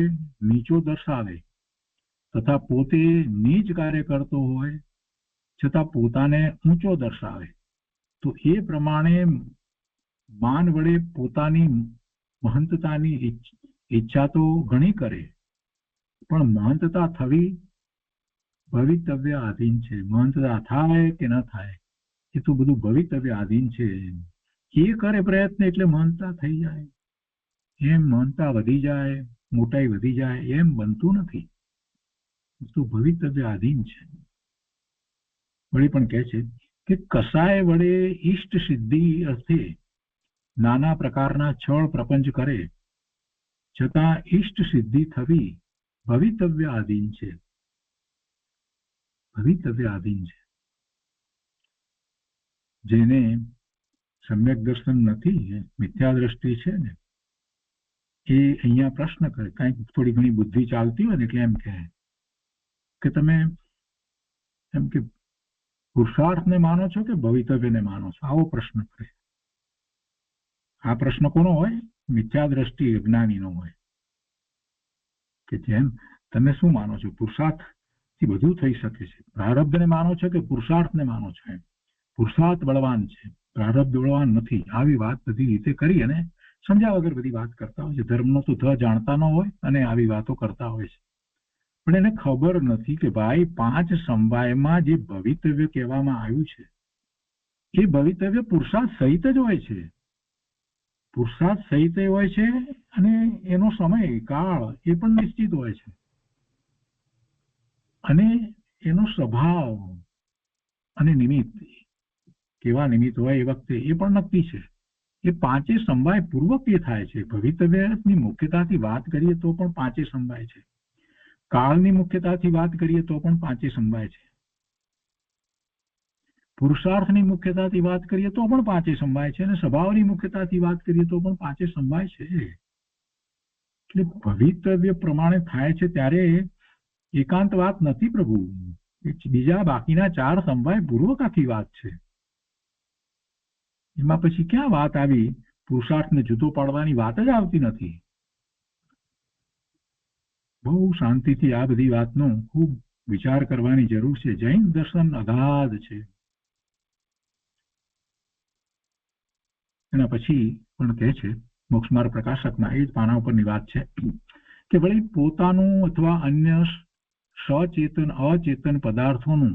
નીચો દર્શાવે તથા પોતે નીચ કાર્ય કરતો હોય છતાં પોતાને ઊંચો દર્શાવે, તો એ પ્રમાણે માન વડે પોતાની મહંતતાની ઈચ્છા તો ઘણી કરે, પણ મહંતતા થવી ભવિતવ્ય આધીન છે. મહંતતા થાય કે ન થાય એ તો બધું ભવિતવ્ય આધીન છે. એ કરે પ્રયત્ન એટલે મહંતતા થઈ જાય, એમ મહંતતા વધી જાય, મોટાઈ વધી જાય એમ બનતું નથી. તો ભવિતવ્ય આધીન છે. વળી પણ કહે છે કે કસાય વડે ઈષ્ટ સિદ્ધિ અર્થે નાના પ્રકારના છળ પ્રપંચ કરે છતાં ઈષ્ટ સિદ્ધિ થવી ભવિતવ્ય આધીન છે. ભવિતવ્ય આધીન છે. જેને સમ્યક દર્શન નથી, મિથ્યા દ્રષ્ટિ છે ને, એ અહીંયા પ્રશ્ન કરે, કાંઈક થોડી ઘણી બુદ્ધિ ચાલતી હોય ને એટલે એમ કહે કે તમે એમ કે પુરુષાર્થને માનો છો કે ભવિતવ્યને માનો છો? આવો પ્રશ્ન કરે. આ પ્રશ્ન કોનો હોય? મિથ્યા દ્રષ્ટિ અજ્ઞાનીનો હોય. કે જેમ તમે શું માનો છો? પુરુષાર્થથી બધું થઈ શકે છે. પ્રારબ્ધને માનો છો કે પુરુષાર્થને માનો છો? એમ પુરુષાર્થ બળવાન છે, પ્રારબ્ધ બળવાન નથી. આવી વાત બધી રીતે કરી અને સમજ્યા વગર બધી વાત કરતા હોય છે. ધર્મનો તો ધ જાણતા ન હોય અને આવી વાતો કરતા હોય છે. પણ એને ખબર નથી કે ભાઈ 5 સમવાયમાં જે ભવિતવ્ય કહેવામાં આવ્યું છે એ ભવિતવ્ય પુરુષાર્થ સહિત જ હોય છે. પુરુષાર્થ સહિત હોય છે અને એનો સમય કાળ એ પણ નિશ્ચિત હોય છે અને એનો સ્વભાવ અને નિમિત્ત કેવા નિમિત્ત હોય એ વખતે એ પણ નક્કી છે. એ 5 સમવાય પૂર્વક એ થાય છે. ભવિતવ્યની મુખ્યતાથી વાત કરીએ તો પણ 5 સમવાય છે. કાળની મુખ્યતાથી વાત કરીએ તો પણ 5 સમવાય છે. પુરુષાર્થની મુખ્યતાથી વાત કરીએ તો પણ 5 સમવાય છે અને સ્વભાવની મુખ્યતાથી વાત કરીએ તો પણ 5 સમવાય છે. એટલે ભવિતવ્ય પ્રમાણે થાય છે ત્યારે એકાંત વાત નથી પ્રભુ. બીજા બાકીના 4 સમવાય પૂર્વક આખી વાત છે. એમાં પછી ક્યાં વાત આવી? પુરુષાર્થને જુદો પાડવાની વાત જ આવતી નથી. બહુ શાંતિથી આ બધી વાતનો ખૂબ વિચાર કરવાની જરૂર છે. જૈન દર્શન અગાધ છે. એના પછી પણ કહે છે મોક્ષ માર્ગ પ્રકાશકના એ જ પાના ઉપરની વાત છે કે વળી પોતાનું અથવા અન્ય સચેતન અચેતન પદાર્થોનું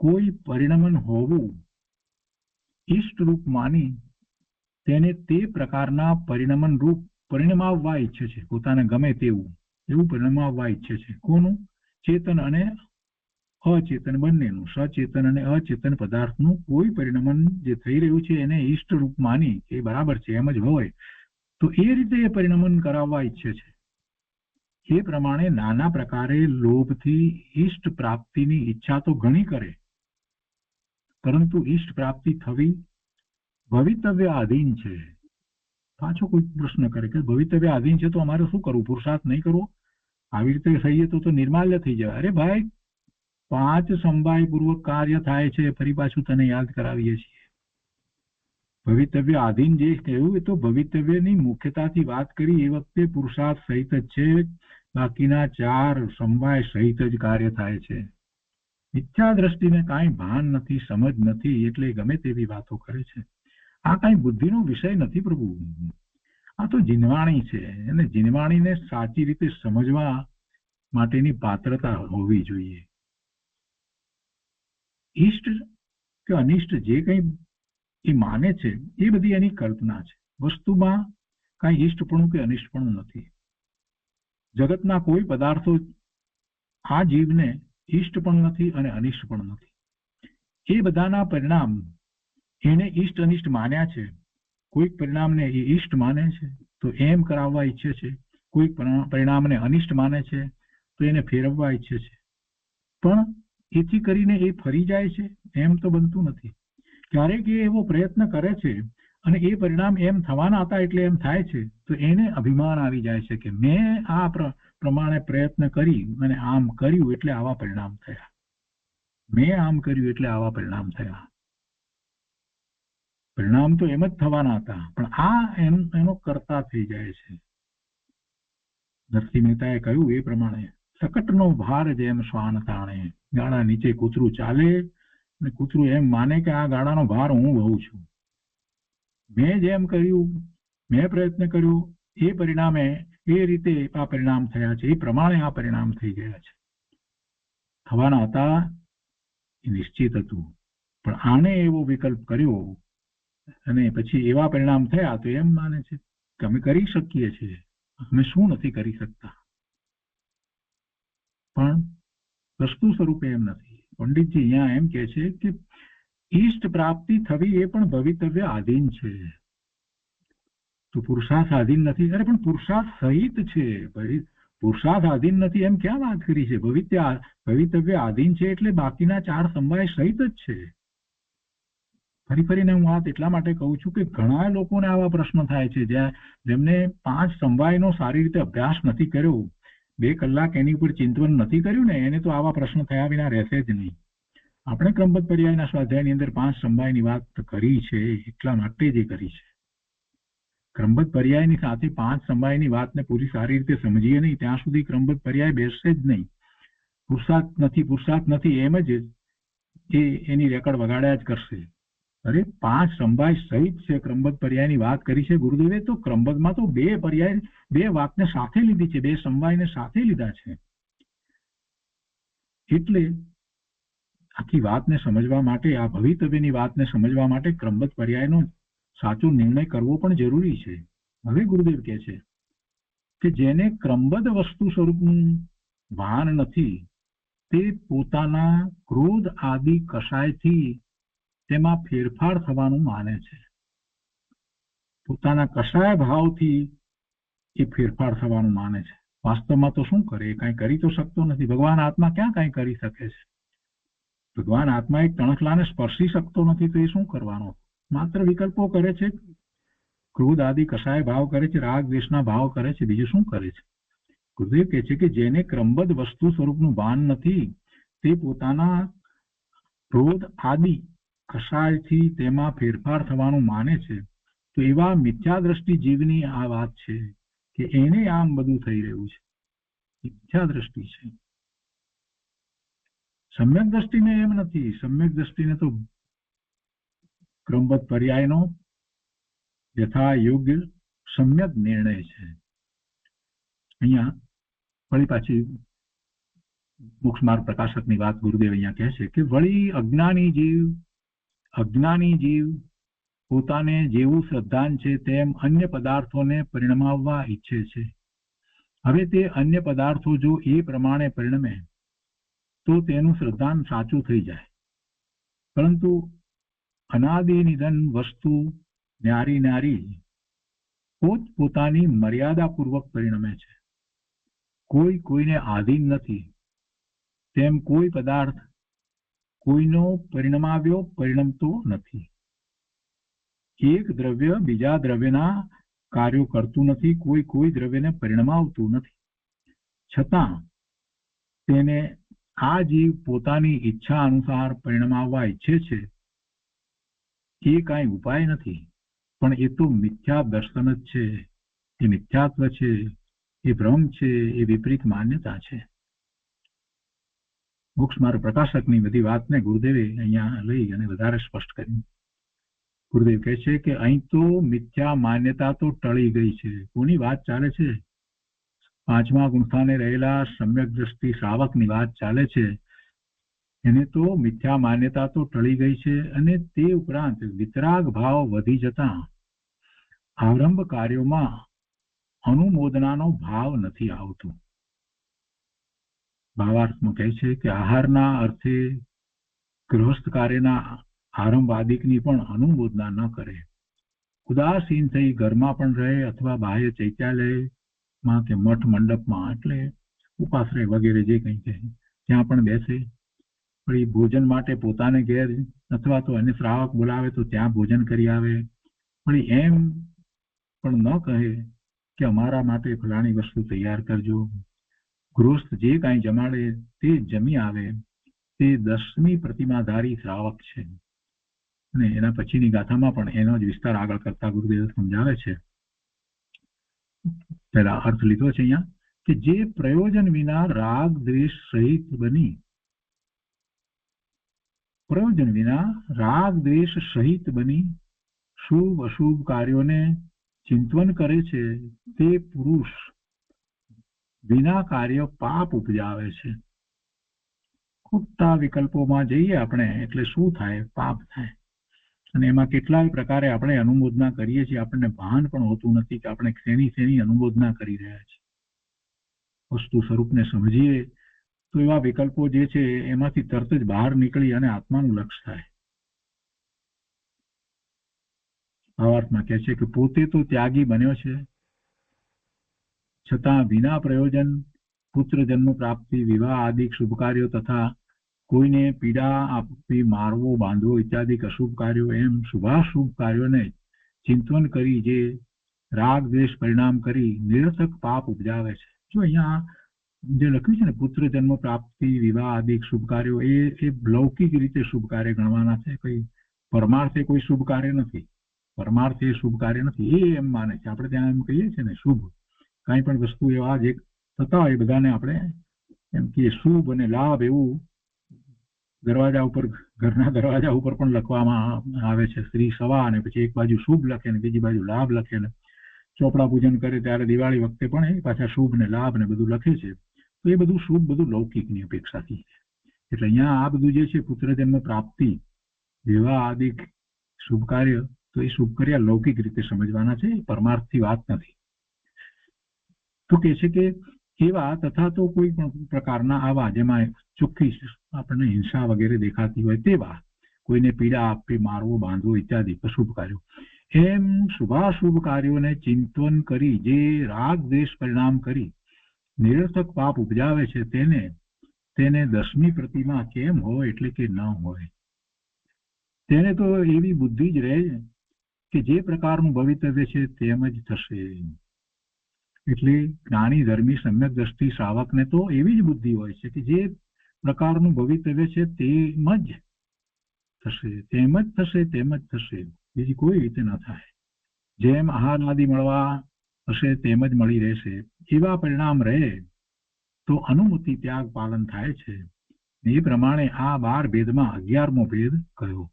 કોઈ પરિણમન હોવું ઈષ્ટરૂપ માની તેને તે પ્રકારના પરિણમન રૂપ પરિણમાવવા ઈચ્છે છે. પોતાને ગમે તેવું એવું પરિણમાવવા ઈચ્છે છે. કોનું? ચેતન અને અચેતન બંનેનું. સચેતન અને અચેતન પદાર્થનું કોઈ પરિણમન જે થઈ રહ્યું છે એને ઈષ્ટ રૂપ માની એ બરાબર છે એમ જ હોય તો એ રીતે એ પરિણમન કરાવવા ઈચ્છે છે. એ પ્રમાણે નાના પ્રકારે લોભથી ઈષ્ટ પ્રાપ્તિની ઈચ્છા તો ઘણી કરે, પરંતુ ઈષ્ટ પ્રાપ્તિ થવી ભવિતવ્ય આધીન છે. પાછો કોઈ પ્રશ્ન કરે કે ભવિતવ્ય આધીન છે તો અમારે શું કરવું, પુરુષાર્થ નહીં કરવો? આવી રીતે થઈએ તો નિર્માલ્ય થઈ જાય. અરે ભાઈ, 5 સમવાય પૂર્વક કાર્ય થાય છે, ફરી પાછું તને યાદ કરાવીએ છીએ. ભવિતવ્ય આધીન જે કહ્યું એ તો ભવિતવ્યની મુખ્યતાથી વાત કરી એ વખતે પુરુષાર્થ સહિત જ છે. બાકીના 4 સમવાય સહિત જ કાર્ય થાય છે. મિથ્યા દ્રષ્ટિને કાંઈ ભાન નથી, સમજ નથી, એટલે ગમે તેવી વાતો કરે છે. આ કાંઈ બુદ્ધિનો વિષય નથી પ્રભુ, આ તો જીનવાણી છે. અને જીનવાણીને સાચી રીતે સમજવા માટેની પાત્રતા હોવી જોઈએ. ઈષ્ટ કે અનિષ્ટ જે કંઈ એ માને છે એ બધી એની કલ્પના છે. વસ્તુમાં કાંઈ ઈષ્ટપણું કે અનિષ્ટપણું નથી. જગતના કોઈ પદાર્થો આ જીવને ઈષ્ટ પણ નથી અને અનિષ્ટ પણ નથી. એ બધાના પરિણામ એને ઈષ્ટ અનિષ્ટ માન્યા છે. કોઈક પરિણામને એ ઈષ્ટ માને છે તો એમ કરાવવા ઈચ્છે છે, કોઈક પરિણામને અનિષ્ટ માને છે તો એને ફેરવવા ઈચ્છે છે. પણ એથી કરીને એ ફરી જાય છે એમ તો બનતું નથી. ક્યારેક એ એવો પ્રયત્ન કરે છે અને એ પરિણામ એમ થવાના હતા એટલે એમ થાય છે તો એને અભિમાન આવી જાય છે કે મેં આ પ્રમાણે પ્રયત્ન કરી અને આમ કર્યું એટલે આવા પરિણામ થયા, મેં આમ કર્યું એટલે આવા પરિણામ થયા. પરિણામ તો એમ જ થવાના હતા પણ આ એનો કરતા થઈ જાય છે. નરસિંહ મહેતાએ કહ્યું એ પ્રમાણે સકટનો ભાર જેમ શ્વાન તાણે. ગાડા નીચે કૂતરું ચાલે અને કૂતરું એમ માને કે આ ગાડાનો ભાર હું વહું છું. મેં જેમ કર્યું, મેં પ્રયત્ન કર્યો એ પરિણામે એ રીતે આ પરિણામ થયા છે, એ પ્રમાણે આ પરિણામ થઈ ગયા છે. થવાના હતા એ નિશ્ચિત હતું પણ આને એવો વિકલ્પ કર્યો અને પછી એવા પરિણામ થયા તો એમ માને છે કે અમે કરી શકીએ છીએ, અમે શું નથી કરી શકતા. પણ વસ્તુ સ્વરૂપે એમ નથી. પંડિતજી અહીંયા એમ કે છે કે ઈષ્ટ પ્રાપ્તિ થવી એ પણ ભવિતવ્ય આધીન છે. તો પુરુષાર્થ આધીન નથી? અરે પણ પુરુષાર્થ સહિત છે. પુરુષાર્થ આધીન નથી એમ ક્યાં વાત કરી છે? ભવિતવ્ય આધીન છે એટલે બાકીના 4 સમવાય સહિત જ છે. ફરીને હું વાત એટલા માટે કહું છું કે ઘણા લોકોને આવા પ્રશ્ન થાય છે જેમને 5 સમવાયનો સારી રીતે અભ્યાસ નથી કર્યો, 2 કલાક એની ઉપર ચિંતન નથી કર્યું ને, એને તો આવા પ્રશ્ન થયા વિના રહેશે જ નહીં. આપણે ક્રમબદ્ધ પર્યાયના સ્વાધ્યાયની અંદર 5 સમવાયની વાત કરી છે એટલા માટે જ એ કરી છે. ક્રમબદ્ધ પર્યાયની સાથે 5 સમવાયની વાતને પૂરી સારી રીતે સમજીએ નહીં ત્યાં સુધી ક્રમબદ્ધ પર્યાય બેસશે જ નહીં. પુરુષાર્થ નથી એમ જ એની રેકર્ડ વગાડ્યા જ કરશે. અરે 5 સમવાય સહિત છે ક્રમબદ્ધ પર્યાયની વાત કરી છે ગુરુદેવે. તો ક્રમબદ્ધમાં તો 2 પર્યાય 2 વાતને સાથે લીધી છે, 2 સમવાયને સાથે લીધા છે. એટલે આખી વાતને સમજવા માટે, આ ભવિતવ્યની વાતને સમજવા માટે ક્રમબદ્ધ પર્યાયનો સાચો નિર્ણય કરવો પણ જરૂરી છે. હવે ગુરુદેવ કહે છે કે જેને ક્રમબદ્ધ વસ્તુ સ્વરૂપનું ભાન નથી તે પોતાના ક્રોધ આદિ કષાયથી તેમાં ફેરફાર થવાનું માને છે. પોતાના કષાય ભાવથી એ ફેરફાર થવાનું માને છે. વાસ્તવમાં તો શું કરે? કાંઈ કરી તો શકતો નથી. ભગવાન આત્મા ક્યાં કાંઈ કરી શકે છે? ભગવાન આત્મા એક તણખલાને સ્પર્શી શકતો નથી તો એ શું કરવાનો? માત્ર વિકલ્પો કરે છે, ક્રોધ આદિ કષાય ભાવ કરે છે, રાગ દ્વેષના ભાવ કરે છે, બીજું શું કરે છે? ગુરુદેવ કહે છે કે જેને ક્રમબદ્ધ વસ્તુ સ્વરૂપનું ભાન નથી તે પોતાના ક્રોધ આદિ કષાયથી તેમાં ફેરફાર થવાનું માને છે. તો એવા મિથ્યા દ્રષ્ટિ જીવની આ વાત છે કે એને આમ બધું થઈ રહ્યું છે. મિથ્યા દ્રષ્ટિ છે. સમ્યક દ્રષ્ટિને એમ નથી. સમ્યક દ્રષ્ટિને તો ક્રમબદ્ધ પર્યાયનો યથા યોગ્ય સમ્યક નિર્ણય છે. અહીંયા વળી પાછી મોક્ષ માર્ગ પ્રકાશકની વાત ગુરુદેવ અહીંયા કહે છે કે વળી અજ્ઞાની જીવ પોતાને જેવું શ્રદ્ધાન છે તેમ અન્ય પદાર્થોને પરિણમાવવા ઈચ્છે છે. હવે તે અન્ય પદાર્થો જો એ પ્રમાણે પરિણમે તો તેનું શ્રદ્ધાન સાચું થઈ જાય. પરંતુ અનાદિ નિધન વસ્તુ ન્યારી પોતાની મર્યાદાપૂર્વક પરિણમે છે. કોઈ કોઈને આધીન નથી તેમ કોઈ પદાર્થ કોઈનો પરિણમાવ્યો પરિણમતો નથી. એક દ્રવ્ય બીજા દ્રવ્યના કાર્યો કરતું નથી, કોઈ દ્રવ્યને પરિણમાવતું નથી, છતાં તેને આ જીવ પોતાની ઈચ્છા અનુસાર પરિણમાવવા ઈચ્છે છે એ કાંઈ ઉપાય નથી, પણ એ તો મિથ્યા દર્શન જ છે, એ મિથ્યાત્વ છે, એ ભ્રમ છે, એ વિપરીત માન્યતા છે. મોક્ષ માર્ગ પ્રકાશકની બધી વાતને ગુરુદેવે અહીંયા લઈ અને વધારે સ્પષ્ટ કરી. ગુરુદેવ કહે છે કે અહીં તો મિથ્યા માન્યતા તો ટળી ગઈ છે. કોની વાત ચાલે છે? 5મા ગુણસ્થાને રહેલા સમ્યક દ્રષ્ટિ શ્રાવકની વાત ચાલે છે. એને તો મિથ્યા માન્યતા તો ટળી ગઈ છે, અને તે ઉપરાંત વિતરાગ ભાવ વધી જતા આરંભ કાર્યોમાં અનુમોદનાનો ભાવ નથી આવતો. ભાવાર્થમાં કહે છે કે આહારના અર્થે ગૃહસ્થ કાર્યના આરંભ આદિકની પણ અનુમોદના ન કરે. ઉદાસીન થઈ ઘરમાં પણ રહે અથવા બાહ્ય ચૈત્યાલયમાં કે મઠ મંડપમાં, એટલે ઉપાશ્રય વગેરે જે કંઈ છે ત્યાં પણ બેસે. પણ એ ભોજન માટે પોતાને ઘેર અથવા તો એને શ્રાવક બોલાવે તો ત્યાં ભોજન કરી આવે. પણ એમ પણ ન કહે કે અમારા માટે ફલાણી વસ્તુ તૈયાર કરજો. ગૃહસ્થ જે કાંઈ જમાડે તે જમી આવે. તે 10મી પ્રતિમાધારી શ્રાવક છે. અને એના પછીની ગાથામાં પણ એનો જ વિસ્તાર આગળ કરતા ગુરુદેવ સમજાવે છે. પહેલા અર્થ લીધો છે અહીંયા કે જે પ્રયોજન વિના રાગ દ્વેષ સહિત બની, પ્રયોજન વિના રાગ દ્વેષ સહિત બની શુભ અશુભ કાર્યોને ચિંતવન કરે છે, તે પુરુષ વિના કાર્ય પાપ ઉપજાવે છે. ખોટા વિકલ્પોમાં જઈએ આપણે એટલે શું થાય? પાપ થાય. અને એમાં કેટલાય પ્રકારે આપણે અનુમોદના કરીએ છીએ, આપણને ભાન પણ હોતું નથી કે આપણે શેની અનુમોદના કરી રહ્યા છીએ. વસ્તુ સ્વરૂપને સમજીએ તો એવા વિકલ્પો જે છે એમાંથી તરત જ બહાર નીકળી અને આત્માનું લક્ષ્ય થાય. ભાવાર્થમાં કહે છે કે પોતે તો ત્યાગી બન્યો છે, છતાં વિના પ્રયોજન પુત્ર જન્મ પ્રાપ્તિ, વિવાહ આદિ શુભ કાર્યો તથા કોઈને પીડા આપવી, મારવો, બાંધવો ઇત્યાદિ અશુભ કાર્યો, એમ શુભાશુભ કાર્યોને ચિંતવન કરી જે રાગ દ્વેષ પરિણામ કરી નિરર્થક પાપ ઉપજાવે છે. જો અહીંયા જે લખ્યું છે ને પુત્ર જન્મ પ્રાપ્તિ, વિવાહ આદિ શુભ કાર્યો, એ લૌકિક રીતે શુભ કાર્ય ગણવાના છે. કોઈ પરમાર્થે કોઈ શુભ કાર્ય નથી. પરમાર્થે શુભ કાર્ય નથી એ એમ માને છે. આપણે ત્યાં એમ કહીએ છીએ ને શુભ, કાંઈ પણ વસ્તુ એવા જે થતા હોય બધાને આપણે એમ કે શુભ અને લાભ એવું દરવાજા ઉપર, ઘરના દરવાજા ઉપર પણ લખવામાં આવે છે. શ્રી સવા, અને પછી એક બાજુ શુભ લખે ને બીજી બાજુ લાભ લખે. ને ચોપડા પૂજન કરે ત્યારે દિવાળી વખતે પણ એ પાછા શુભ ને લાભ ને બધું લખે છે. તો એ બધું શુભ, બધું લૌકિકની અપેક્ષાથી. એટલે અહીંયા આ બધું જે છે પુત્ર જન્મ પ્રાપ્તિ, વિવાહ આદિ શુભ કાર્ય, તો એ શુભ કાર્ય લૌકિક રીતે સમજવાના છે, પરમાર્થથી વાત નથી. તો કે છે કે એવા તથા તો કોઈ પણ પ્રકારના આવા જેમાં ચોખ્ખી આપણને હિંસા વગેરે દેખાતી હોય તેવા, કોઈને પીડા આપવી, મારવો, બાંધવો ઇત્યાદિ અશુભ કાર્યો, એમ શુભાશુભ કાર્યોને ચિંતવન કરી જે રાગ દ્વેષ પરિણામ કરી નિરર્થક પાપ ઉપજાવે છે, તેને 10મી પ્રતિમા કેમ હોય એટલે કે ન હોય. તેને તો એવી બુદ્ધિ જ રહે કે જે પ્રકારનું ભવિતવ્ય છે તેમ જ થશે. એટલે જ્ઞાની ધર્મી સમ્યક દ્રષ્ટિ શ્રાવકને તો એવી જ બુદ્ધિ હોય છે કે જે પ્રકારનું ભવિતવ્ય છે તેમ જ થશે, તેમ જ થશે, તેમ જ થશે, બીજી કોઈ રીતે ન થાય. જેમ આહાર આદિ મળવા હશે તેમ જ મળી રહેશે. એવા પરિણામ રહે તો અનુમતિ ત્યાગ પાલન થાય છે. એ પ્રમાણે આ 12 ભેદમાં 11મો ભેદ કયો,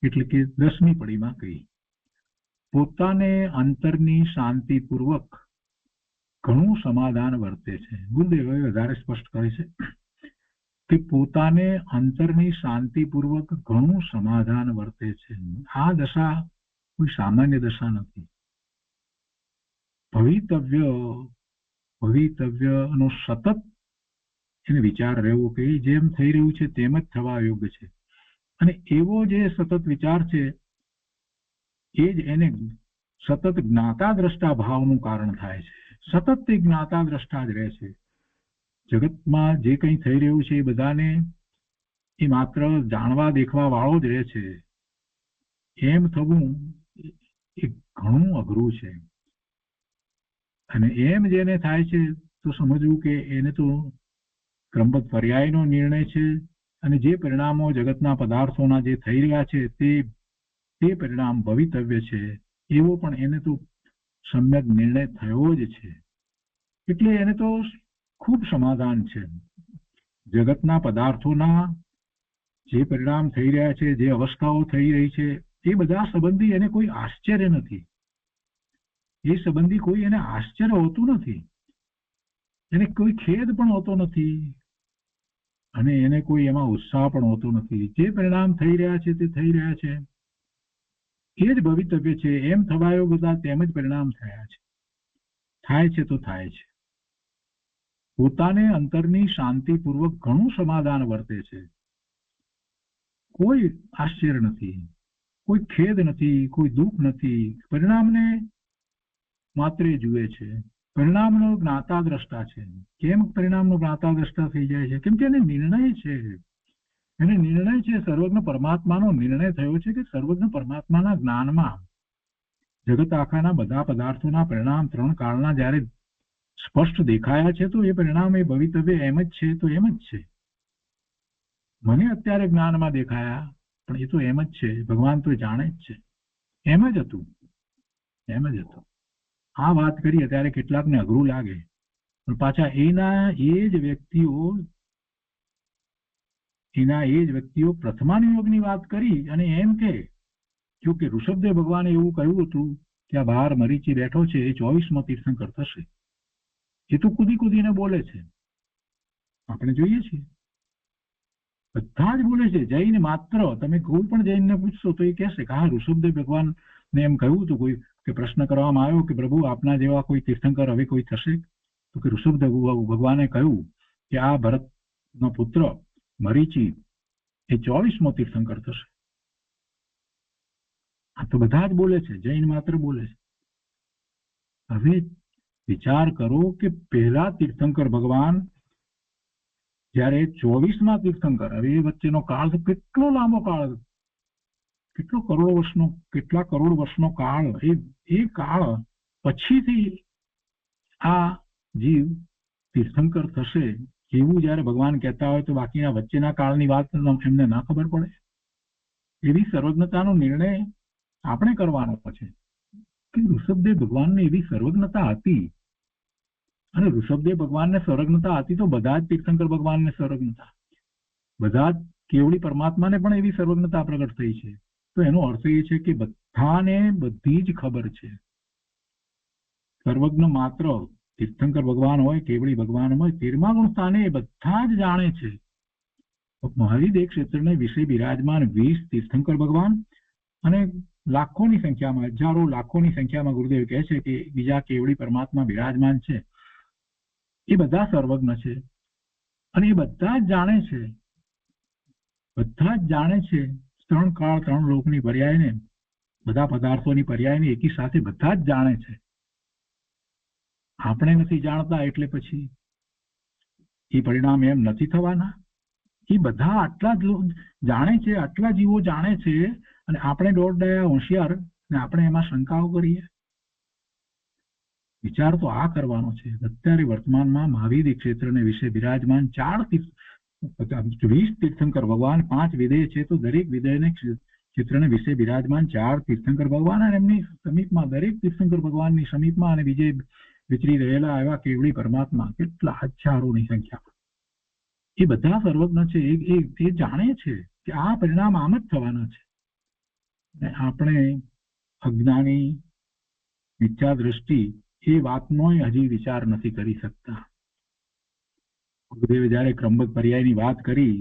એટલે કે 10મી પડીમાં કહી. પોતાને અંતરની શાંતિપૂર્વક ઘણું સમાધાન વર્તે છે. ગુરુદેવ વધારે સ્પષ્ટ કરે છે કે પોતાને અંતરની શાંતિપૂર્વક ઘણું સમાધાન વર્તે છે. આ દશા કોઈ સામાન્ય દશા નથી. ભવિતવ્યનો સતત એને વિચાર રહેવો કે જેમ થઈ રહ્યું છે તેમ જ થવા યોગ્ય છે. અને એવો જે સતત વિચાર છે એ જ એને સતત જ્ઞાતા દ્રષ્ટા ભાવનું કારણ થાય છે. સતત તે જ્ઞાતા દ્રષ્ટા જ રહે છે. જગતમાં જે કંઈ થઈ રહ્યું છે એ બધાને એ માત્ર જાણવા દેખવા વાળો જ રહે છે. એમ થવું એ ઘણું અઘરું છે. અને એમ જેને થાય છે તો સમજવું કે એને તો ક્રમબદ્ધ પર્યાયનો નિર્ણય છે, અને જે પરિણામો જગતના પદાર્થોના જે થઈ રહ્યા છે તે પરિણામ ભવિતવ્ય છે એવો પણ એને તો સમ્યક નિર્ણય થયો જ છે. એટલે એને તો ખૂબ સમાધાન છે. જગતના પદાર્થોના જે પરિણામ થઈ રહ્યા છે, જે અવસ્થાઓ થઈ રહી છે, એ બધા સંબંધી એને કોઈ આશ્ચર્ય નથી. એ સંબંધી કોઈ એને આશ્ચર્ય હોતું નથી, એને કોઈ ખેદ પણ હોતો નથી, અને એને કોઈ એમાં ઉત્સાહ પણ હોતો નથી. જે પરિણામ થઈ રહ્યા છે તે થઈ રહ્યા છે, એ જ ભવિતવ્ય છે. એમ થવાયો બધા તેમ જ પરિણામ થયા છે. થાય છે તો થાય છે. પોતાને અંતરની શાંતિપૂર્વક ઘણું સમાધાન વર્તે છે. કોઈ આશ્ચર્ય નથી, કોઈ ખેદ નથી, કોઈ દુઃખ નથી. પરિણામને માત્ર જુએ છે. પરિણામનો જ્ઞાતા દ્રષ્ટા છે. કેમ પરિણામનો જ્ઞાતા દ્રષ્ટા થઈ જાય છે? કેમ કે એને નિર્ણય છે. એને નિર્ણય છે. સર્વજ્ઞ પરમાત્માનો નિર્ણય થયો છે કે સર્વજ્ઞ પરમાત્માના જ્ઞાનમાં જગત આખાના બધા પદાર્થોના પરિણામ ત્રણ કાળના જ્યારે સ્પષ્ટ દેખાયા છે તો એ પરિણામ એ ભવિતવ્ય એમ જ છે. તો એમ જ છે. મને અત્યારે જ્ઞાનમાં દેખાયા, પણ એ તો એમ જ છે. ભગવાન તો જાણે જ છે. એમ જ હતું, એમ જ હતું. આ વાત કરી અત્યારે કેટલાકને અઘરું લાગે, પણ પાછા એના એ જ વ્યક્તિઓ પ્રથમાનુયોગની વાત કરી અને એમ કે જો કે ઋષભદેવ ભગવાને એવું કહ્યું હતું કે આ બહાર મરીચી બેઠો છે એ 24મો તીર્થંકર થશે. એ તો કૂદી કૂદીને બોલે છે, આપણે જોઈએ છીએ. બધા જ બોલે છે. જૈન માત્ર, તમે કોઈ પણ જૈનને પૂછશો તો એ કહેશે કે હા, ઋષભદેવ ભગવાનને એમ કહ્યું હતું, કોઈ કે પ્રશ્ન કરવામાં આવ્યો કે પ્રભુ આપના જેવા કોઈ તીર્થંકર હવે કોઈ થશે? તો કે ઋષભદેવ ભગવાને કહ્યું કે આ ભરતનો પુત્ર મરીચી એ 24મો તીર્થંકર થશે. આ તો બધા જ બોલે છે, જૈન માત્ર બોલે છે. હવે વિચાર કરો કે પહેલા તીર્થંકર ભગવાન જ્યારે 24મા તીર્થંકર, હવે એ વચ્ચેનો કાળ તો કેટલો લાંબો કાળ, કેટલા કરોડ વર્ષનો કાળ. એ કાળ પછીથી આ જીવ તીર્થંકર થશે એવું જયારે ભગવાન કહેતા હોય તો બાકીના વચ્ચેના કાળની વાત એમને ના ખબર પડે? એવી સર્વજ્ઞતાનો નિર્ણય આપણે કરવાનો છે કે ઋષભદેવ ભગવાનને એવી સર્વજ્ઞતા હતી. અને ઋષભદેવ ભગવાનને સર્વજ્ઞતા હતી તો બધા જ તીર્થંકર ભગવાનને સર્વજ્ઞતા, બધા જ કેવળી પરમાત્માને પણ એવી સર્વજ્ઞતા પ્રગટ થઈ છે. તો એનો અર્થ એ છે કે બધાને બધી જ ખબર છે. સર્વજ્ઞ માત્ર તીર્થંકર ભગવાન હોય, કેવળી ભગવાન હોય, 13મા ગુણ સ્થાને બધા જ જાણે છે. મહાવિદ્ય ક્ષેત્રને વિશે બિરાજમાન 20 તીર્થંકર ભગવાન અને લાખોની સંખ્યામાં, હજારો લાખોની સંખ્યામાં ગુરુદેવ કહે છે કે બીજા કેવળી પરમાત્મા બિરાજમાન છે. એ બધા સર્વજ્ઞ છે અને એ બધા જ જાણે છે. બધા જ જાણે છે. ત્રણ કાળ ત્રણ લોકની પર્યાયને, બધા પદાર્થોની પર્યાયને એકી સાથે બધા જ જાણે છે. આપણે નથી જાણતા એટલે પછી એ પરિણામ એમ નથી થવાના. એ બધા આટલા જ જાણે છે, આટલા જીવો જાણે છે, અને આપણે દોઢ હોશિયાર ને આપણે એમાં શંકાઓ કરીએ. વિચાર તો આ કરવાનો છે. અત્યારે વર્તમાનમાં મહાવિદ્ય ક્ષેત્રને વિશે બિરાજમાન 20 તીર્થંકર ભગવાન, 5 વિદેય છે, તો દરેક વિદેયને ક્ષેત્રને વિશે બિરાજમાન 4 તીર્થંકર ભગવાન, અને એમની સમીપમાં, દરેક તીર્થંકર ભગવાનની સમીપમાં અને બીજે વિચરી રહેલા એવા કેવળી પરમાત્મા કેટલા હજારોની સંખ્યામાં. એ બધા સર્વજ્ઞ છે. એ જાણે છે કે આ પરિણામ આમ જ થવાના છે. આપણે અજ્ઞાની મિથ્યા દ્રષ્ટિ એ વાતનો હજી વિચાર નથી કરી શકતા. ગુરુદેવે જયારે ક્રમબદ્ધ પર્યાયની વાત કરી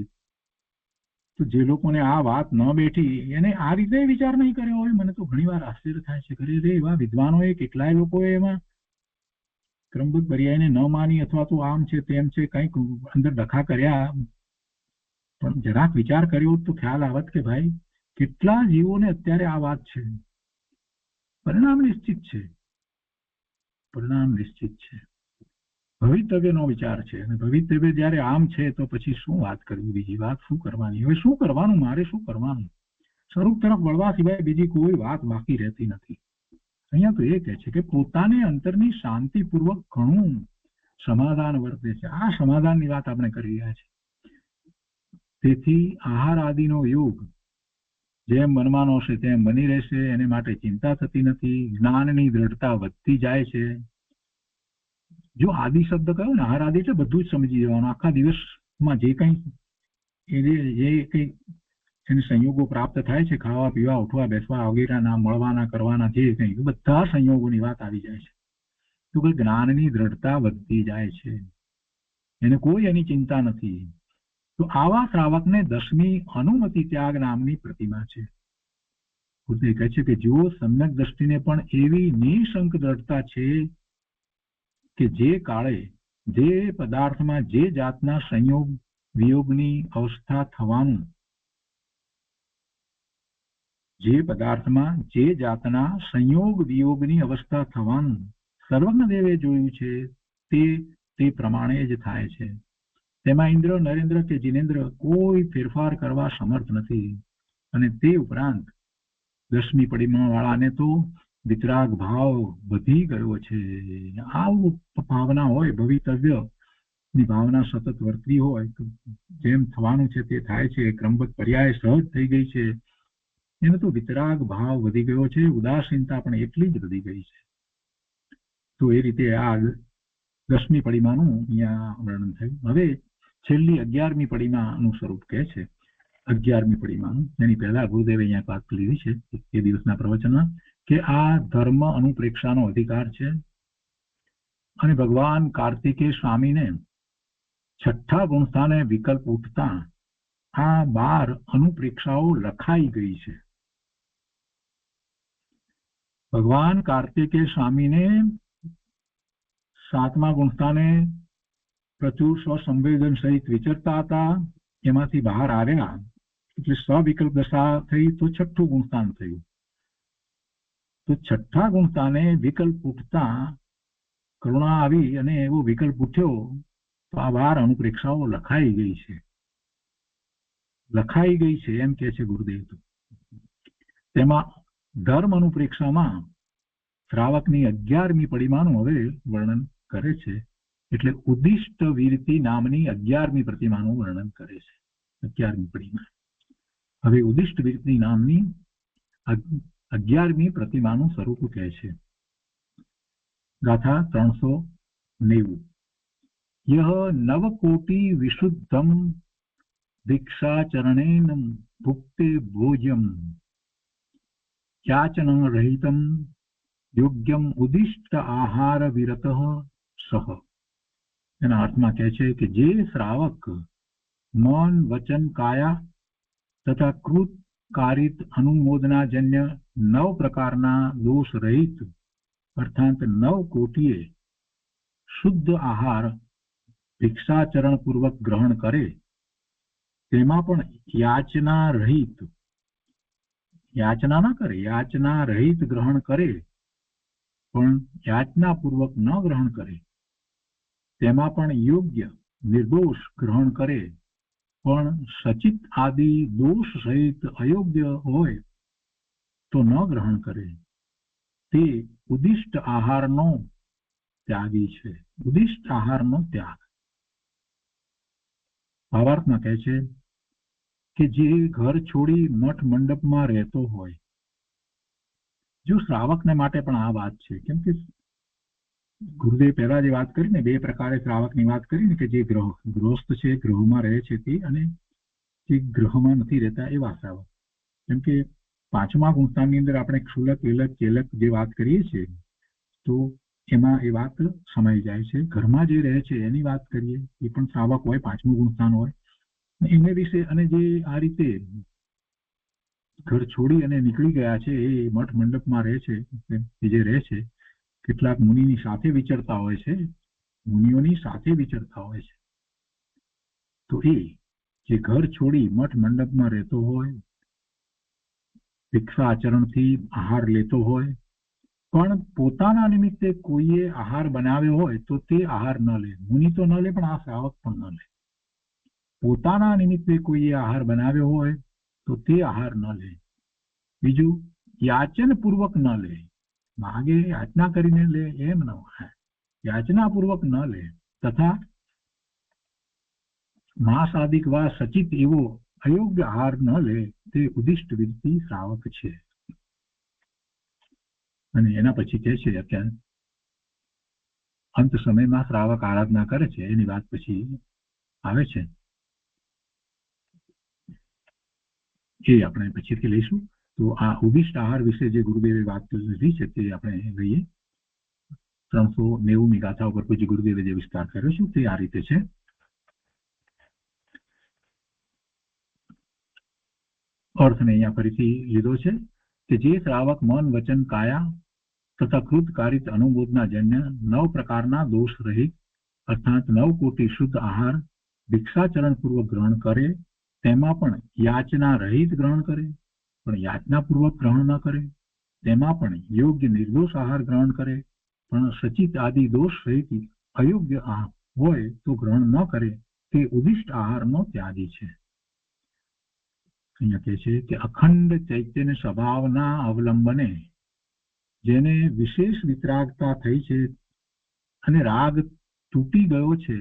તો જે લોકોને આ વાત ન બેઠી એને આ રીતે વિચાર નહીં કર્યો હોય. મને તો ઘણી વાર આશ્ચર્ય થાય છે. ખરે રે, એવા વિદ્વાનોએ, કેટલાય લોકોએ એમાં ક્રમબદ્ધ પર્યાયને ન માની અથવા તો આમ છે તેમ છે કંઈક અંદર ડખા કર્યા, પણ જરાક વિચાર કર્યો તો ખ્યાલ આવત કે ભાઈ કેટલા જીવોને અત્યારે આ વાત છે. પરિણામ નિશ્ચિત છે. પરિણામ નિશ્ચિત છે. ભવિતવ્યનો વિચાર છે. અને ભવિતવ્ય જયારે આમ છે તો પછી શું વાત કરવી? બીજી વાત શું કરવાની? હવે શું કરવાનું? મારે શું કરવાનું? સ્વરૂપ તરફ વળવા સિવાય બીજી કોઈ વાત બાકી રહેતી નથી. અહીંયા તો એ કહે છે કે પોતાને અંતરની શાંતિપૂર્વક ઘણું સમાધાન વર્તે છે. આ સમાધાનની વાત આપણે કરી રહ્યા છીએ. તેથી આહાર આદિનો યોગ જેમ મનમાનો છે તેમ બની રહેશે, એને માટે ચિંતા થતી નથી. જ્ઞાનની દ્રઢતા વધતી જાય છે. જો આદિ શબ્દ કહ્યો ને, આહાર આદિ એટલે બધું જ સમજી જવાનું. આખા દિવસમાં જે કંઈ એને સંયોગો પ્રાપ્ત થાય છે, ખાવા પીવા ઉઠવા બેસવા વગેરેના, મળવાના કરવાના, જે કંઈ બધા સંયોગોની વાત આવી જાય છે. તો કે જ્ઞાનની દ્રઢતા વધતી જાય છે, એને કોઈ એની ચિંતા નથી. તો આવા શ્રાવકને 10મી અનુમતિ ત્યાગ નામની પ્રતિમા છે. ગુરુદેવ કહે છે કે જુઓ, સમ્યક દ્રષ્ટિને પણ એવી નિશંક દ્રઢતા છે કે જે કાળે જે પદાર્થમાં જે જાતના સંયોગ વિયોગની અવસ્થા થવાનું, જે પદાર્થમાં જે જાતના સંયોગ વિયોગની અવસ્થા થવાનું સર્વજ્ઞ દેવે જોયું છે તે પ્રમાણે જ થાય છે. તેમાં ઇન્દ્ર, નરેન્દ્ર કે જિનેન્દ્ર કોઈ ફેરફાર કરવા સમર્થ નથી. અને તે ઉપરાંત 10મી પડીમાં વાળાને તો વિતરાગ ભાવ વધી ગયો છે. આવું ભાવના હોય, ભવિતવ્ય ની ભાવના સતત વર્તવી હોય તો જેમ થવાનું છે તે થાય છે. ક્રમબદ્ધ પર્યાય સહજ થઈ ગઈ છે. એને તો વિતરાગ ભાવ વધી ગયો છે. ઉદાસીનતા પણ એટલી જ વધી ગઈ છે. તો એ રીતે આ 10મી પડીમાનું અહીંયા વર્ણન થયું. હવે છેલ્લી 11મી પડીમાનું સ્વરૂપ કહે છે. 11મી પડીમાનું, એની પહેલા ગુરુદેવે અહીંયા વાત લીધી છે એ દિવસના પ્રવચનમાં, કે આ ધર્મ અનુપ્રેક્ષાનો અધિકાર છે. અને ભગવાન કાર્તિકેય સ્વામીને 6ઠ્ઠા ગુણસ્થાને વિકલ્પ ઉઠતા આ 12 અનુપ્રેક્ષાઓ લખાઈ ગઈ છે. ભગવાન કાર્તિકેય સ્વામીને 7મા ગુણસ્થાને પ્રચુર સ્વસંવેદન સહિત વિચરતા હતા. એમાંથી બહાર આવ્યા એટલે સ્વવિકલ્પ દશા થઈ તો 6ઠ્ઠું ગુણસ્થાન થયું. તો 6ઠ્ઠા ગુણસ્થાને વિકલ્પ ઉઠતા કરુણા આવી અને એવો વિકલ્પ ઉઠ્યો તો આ 12 અનુપ્રેક્ષાઓ લખાઈ ગઈ છે. લખાઈ ગઈ છે એમ કે છે ગુરુદેવ. તેમાં ધર્મ અનુપ્રેક્ષામાં શ્રાવકની 11મી પડીમાનું હવે વર્ણન કરે છે. એટલે ઉદિષ્ટ વીરતિ નામની 11મી પ્રતિમાનું વર્ણન કરે છે. 11મી પડીમાં હવે ઉદિષ્ટ વીરતિ નામની 11મી પ્રતિમાનું સ્વરૂપ કહે છે. ગાથા 390. યહ નવકોટિ વિશુદ્ધમ દીક્ષાચરણેન ભુક્તે ભોજ્યમ યાચન રહિતમ યોગ્યમ ઉદિષ્ટ આહાર વિરતઃ સહ. એના અર્થમાં કહે છે કે જે શ્રાવક મન, વચન, કાયા તથા કૃત કારિત અનુમોદનાજન્ય 9 પ્રકારના દોષ રહિત અર્થાત 9 કોટીએ શુદ્ધ આહાર ભિક્ષાચરણ પૂર્વક ગ્રહણ કરે, તેમાં પણ યાચના રહિત, યાચના ન કરે, યાચના રહિત ગ્રહણ કરે, પણ યાચના પૂર્વક ન ગ્રહણ કરે, તેમાં પણ યોગ્ય નિર્દોષ ગ્રહણ કરે, પણ સચિત આદિ દોષ સહિત અયોગ્ય હોય તો ન ગ્રહણ કરે, તે ઉદિષ્ટ આહારનો ત્યાગી છે. ઉદિષ્ટ આહારનો ત્યાગ. ભાવાર્થમાં કહે છે કે જે ઘર છોડી મઠ મંડપમાં રહેતો હોય, જો શ્રાવકને માટે પણ આ વાત છે, કેમ કે ગુરુદેવ પહેલા જે વાત કરી ને 2 પ્રકારે શ્રાવકની વાત કરી ને, કે જે ગૃહસ્થ છે, ગૃહમાં રહે છે તે, અને જે ગ્રહમાં નથી રહેતા એવા શ્રાવક. કેમ કે 5મા ગુણસ્થાનની અંદર આપણે ક્ષુલક, વિલક, ચેલક જે વાત કરીએ છીએ તો એમાં એ વાત સમાઈ જાય છે. ઘરમાં જે રહે છે એની વાત કરીએ, એ પણ શ્રાવક હોય, 5મું ગુણસ્થાન હોય એને વિશે. અને જે આ રીતે ઘર છોડી અને નીકળી ગયા છે, એ મઠ મંડપમાં રહે છે, જે રહે છે, કેટલાક મુનિની સાથે વિચરતા હોય છે, મુનિઓની સાથે વિચરતા હોય છે. તો એ જે ઘર છોડી મઠ મંડપમાં રહેતો હોય, ભિક્ષા આચરણથી આહાર લેતો હોય, પણ પોતાના નિમિત્તે કોઈએ આહાર બનાવ્યો હોય તો તે આહાર ન લે. મુનિ તો ન લે, પણ આ શ્રાવક પણ ન લે. પોતાના નિમિત્તે કોઈએ આહાર બનાવ્યો હોય તો તે આહાર ન લે. બીજું, યાચન પૂર્વક ન લે. માગે યાચના કરીને લે એમ ન હોય, યાચના પૂર્વક ન લે. તથા માસાદિક વા સચિત એવો અયોગ્ય આહાર ન લે તે ઉદિષ્ટ વિધિ શ્રાવક છે. અને એના પછી કહે છે અત્યારે અંત સમયમાં શ્રાવક આરાધના કરે છે એની વાત પછી આવે છે, એ આપણે પછીથી લઈશું. તો આ ઉદિષ્ટ આહાર વિશે જે ગુરુદેવે વાત લીધી છે તે આપણે લઈએ. 390મી ગાથા ઉપર પૂજ્ય ગુરુદેવે જે વિસ્તાર કર્યો છે તે આ રીતે છે. અર્થને અહીંયા ફરીથી લીધો છે કે જે શ્રાવક મન વચન કાયા તથા કૃત કારિત અનુમોદના જન્ય 9 પ્રકારના દોષ રહિત અર્થાત 9 કોટી શુદ્ધ આહાર ભિક્ષાચરણ પૂર્વક ગ્રહણ કરે, તેમાં પણ યાચના રહિત ગ્રહણ કરે, પણ યાચના પૂર્વક ગ્રહણ ન કરે, તેમાં પણ યોગ્ય નિર્દોષ આહાર ગ્રહણ કરે, પણ સચિત આદિ દોષ સહિત અયોગ્ય આહાર હોય તો ગ્રહણ ન કરે, તે ઉદિષ્ટ આહારનો ત્યાગી છે. અહીંયા કહે છે કે અખંડ ચૈતન્ય સ્વભાવના અવલંબને જેને વિશેષ વિતરાગતા થઈ છે અને રાગ તૂટી ગયો છે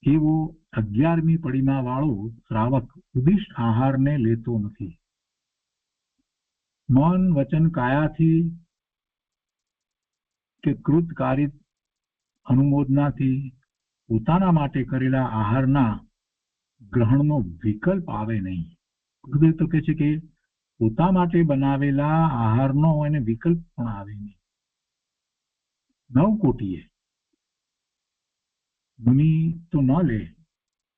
એવો 11મી પડીમાં વાળો શ્રાવક ઉદિષ્ટ આહારને લેતો નથી. મન વચન કાયાથી કે કૃત કારિત અનુમોદનાથી પોતાના માટે કરેલા આહારના ગ્રહણનો વિકલ્પ આવે નહીં. ગુરુદેવ તો કહે છે કે પોતા માટે બનાવેલા આહારનો એને વિકલ્પ પણ આવે નહીં. 9 કોટીએ મુનિ તો ન લે,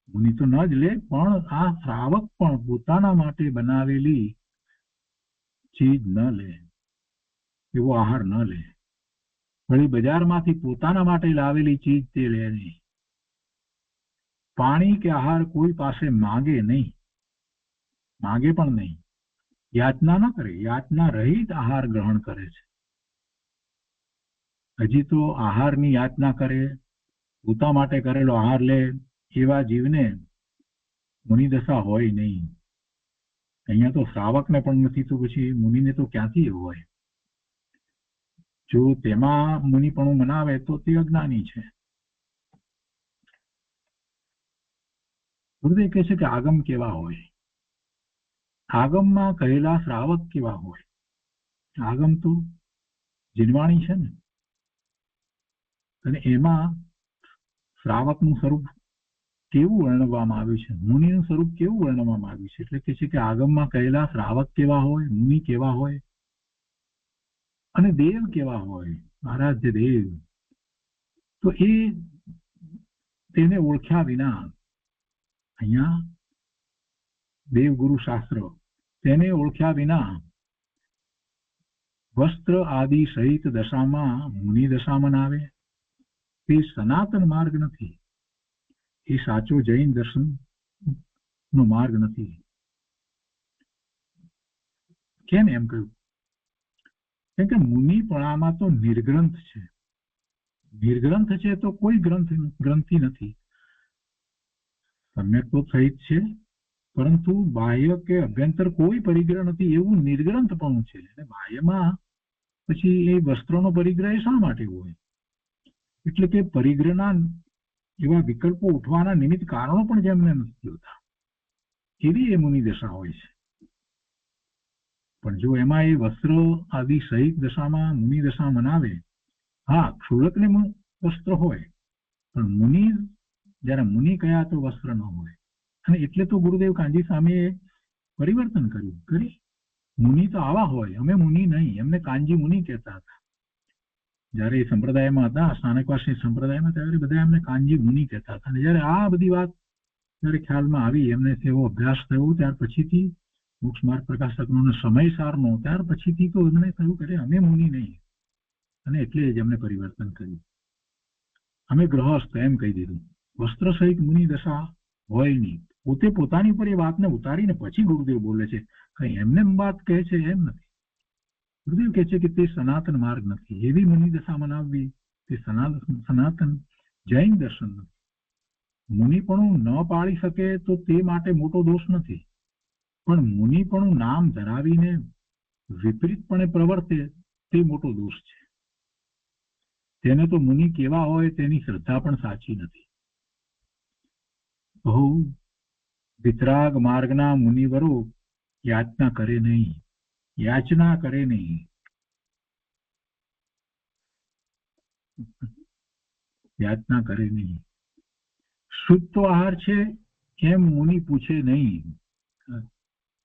મુનિ તો ન જ લે, પણ આ શ્રાવક પણ પોતાના માટે બનાવેલી ચીજ ન લે, એવો આહાર ન લે. વળી બજારમાંથી પોતાના માટે લાવેલી ચીજ તે લે નહીં. પાણી કે આહાર કોઈ પાસે માગે નહીં, માગે પણ નહીં. યાચના ન કરે, યાચના રહિત આહાર ગ્રહણ કરે છે. હજી તો આહારની યાચના કરે, પોતા માટે કરેલો આહાર લે, એવા જીવને મુનિદશા હોય નહીં. અહીંયા તો શ્રાવકને પણ નથી તો પછી મુનિને તો ક્યાંથી એવું હોય? જો તેમાં મુનિ પણ મનાવે તો તે અજ્ઞાની છે. ગુરુદેવ કહે છે કે આગમ કેવા હોય, આગમમાં કહેલા શ્રાવક કેવા હોય. આગમ તો જીનવાણી છે ને, અને એમાં શ્રાવકનું સ્વરૂપ કેવું વર્ણવવામાં આવ્યું છે, મુનિનું સ્વરૂપ કેવું વર્ણવવામાં આવ્યું છે. એટલે કે છે કે આગમમાં કહેલા શ્રાવક કેવા હોય, મુનિ કેવા હોય, અને દેવ કેવા હોય, આરાધ્ય દેવ. તો એ તેને ઓળખ્યા વિના અહીંયા દેવગુરુ શાસ્ત્ર તેને ઓળખ્યા વિના વસ્ત્ર આદિ સહિત દશામાં મુનિ દશા મનાવે તે સનાતન માર્ગ નથી, એ સાચો જૈન દર્શન નો માર્ગ નથી. કેમ એમ કહ્યું? કેમ કે મુનિપણામાં તો નિર્ગ્રંથ છે. નિર્ગ્રંથ છે તો કોઈ ગ્રંથિ નથી. સમ્યક તો સહિત છે, પરંતુ બાહ્ય કે અભ્યંતર કોઈ પરિગ્રહ નથી, એવું નિર્ગ્રંથ પણ છે. અને બાહ્યમાં પછી એ વસ્ત્રોનો પરિગ્રહ શા માટે હોય? એટલે કે પરિગ્રહના એવા વિકલ્પો ઉઠવાના નિમિત્ત કારણો પણ જેમને નથી હોતા, એવી એ મુનિ દશા હોય છે. પણ જો એમાં એ વસ્ત્ર આદિ સહિત દશામાં મુનિ દશા મનાવે, હા ક્ષુલકને વસ્ત્ર હોય, પણ મુનિ જયારે મુનિ કયા તો વસ્ત્ર ન હોય. અને એટલે તો ગુરુદેવ કાંજી સામે પરિવર્તન કર્યું. કરી મુનિ તો આવા હોય, અમે મુનિ નહીં, એમને કાંજી મુનિ કહેતા હતા. જયારે એ સંપ્રદાયમાં હતા, સ્થાનકવાસી સંપ્રદાયમાં, ત્યારે બધા એમને કાંજી મુનિ કહેતા હતા. અને જયારે આ બધી વાત જયારે ખ્યાલમાં આવી, એમને એવો અભ્યાસ થયો, ત્યાર પછીથી મોક્ષ માર્ગ પ્રકાશકનો સમય સારનો, ત્યાર પછીથી તો એમને થયું કે અમે મુનિ નહીં. અને એટલે જ એમને પરિવર્તન કર્યું. અમે ગ્રહસ્થ એમ કહી દીધું. વસ્ત્ર સહિત મુનિ દશા હોય નહીં. પોતે પોતાની ઉપર એ વાતને ઉતારીને પછી ગુરુદેવ બોલે છે. કઈ એમને વાત કહે છે એમ નથી. ગુરુદેવ કહે છે કે તે સનાતન માર્ગ નથી. એવી મુનિ દશા મનાવવી તે સનાતન જૈન દર્શન નથી. મુનિપણું ન પાળી શકે તો તે માટે મોટો દોષ નથી, પણ મુનિપણું નામ ધરાવીને વિપરીતપણે પ્રવર્તે તે મોટો દોષ છે. તેને તો મુનિ કેવા હોય તેની શ્રદ્ધા પણ સાચી નથી. બહુ વિતરાગ માર્ગના મુનિવરો યાચના કરે નહીં, યાચના કરે નહીં. યાચના કરે નહીં. શુદ્ધ આહાર છે એમ મુનિ પૂછે નહીં.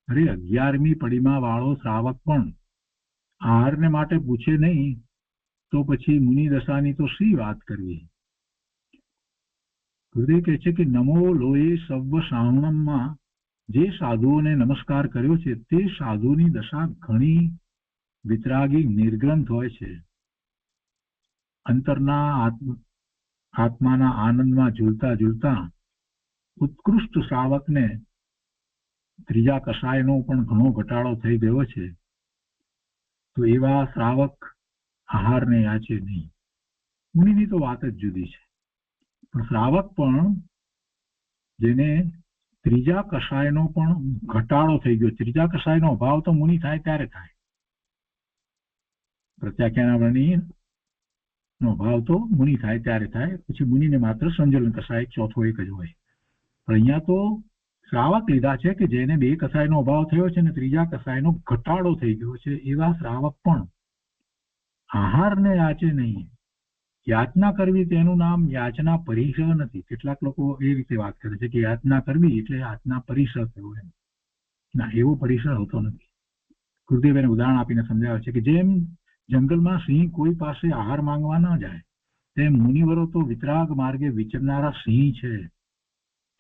અરે 11મી પડીમાં વાળો શ્રાવક પણ આહારને માટે પૂછે નહીં તો પછી મુનિ દશાની તો શી વાત કરવી. ગુરુદેવ કહે છે કે નમો લોએ સર્વ શ્રાવણમાં જે સાધુઓને નમસ્કાર કર્યો છે તે સાધુની દશા ઘણી વિતરાગી નિર્ગ્રંથ હોય છે. અંતરના આત્માના આનંદમાં ઝૂલતા ઝૂલતા ઉત્કૃષ્ટ શ્રાવકને ત્રીજા કષાયનો પણ ઘણો ઘટાડો થઈ ગયો છે. તો એવા શ્રાવક આહારને યાચે નહીં. મુનિની તો વાત જ જુદી છે, પણ શ્રાવક પણ જેને ત્રીજા કષાયનો પણ ઘટાડો થઈ ગયો. ત્રીજા કષાયનો અભાવ તો મુનિ થાય ત્યારે થાય. પ્રત્યાખ્યાન નો ભાવ તો મુનિ થાય ત્યારે થાય. પછી મુનિને માત્ર સંજલન કષાય ચોથો એક જ હોય. પણ અહીંયા તો શ્રાવક લીધા છે કે જેને 2 કષાયનો અભાવ થયો છે અને ત્રીજા કષાયનો ઘટાડો થઈ ગયો છે. એવા શ્રાવક પણ આહારને યાચે નહીં. યાચના કરવી તેનું નામ યાચના પરિસર નથી. કેટલાક લોકો એ રીતે વાત કરે છે કે યાચના કરવી એટલે યાચના પરિસર થયો એમ. ના, એવો પરિસર હોતો નથી. ગુરુદેવ એને ઉદાહરણ આપીને સમજાવે છે કે જેમ જંગલમાં સિંહ કોઈ પાસે આહાર માંગવા ન જાય તેમ મુનિવરો તો વિતરાગ માર્ગે વિચરનારા સિંહ છે.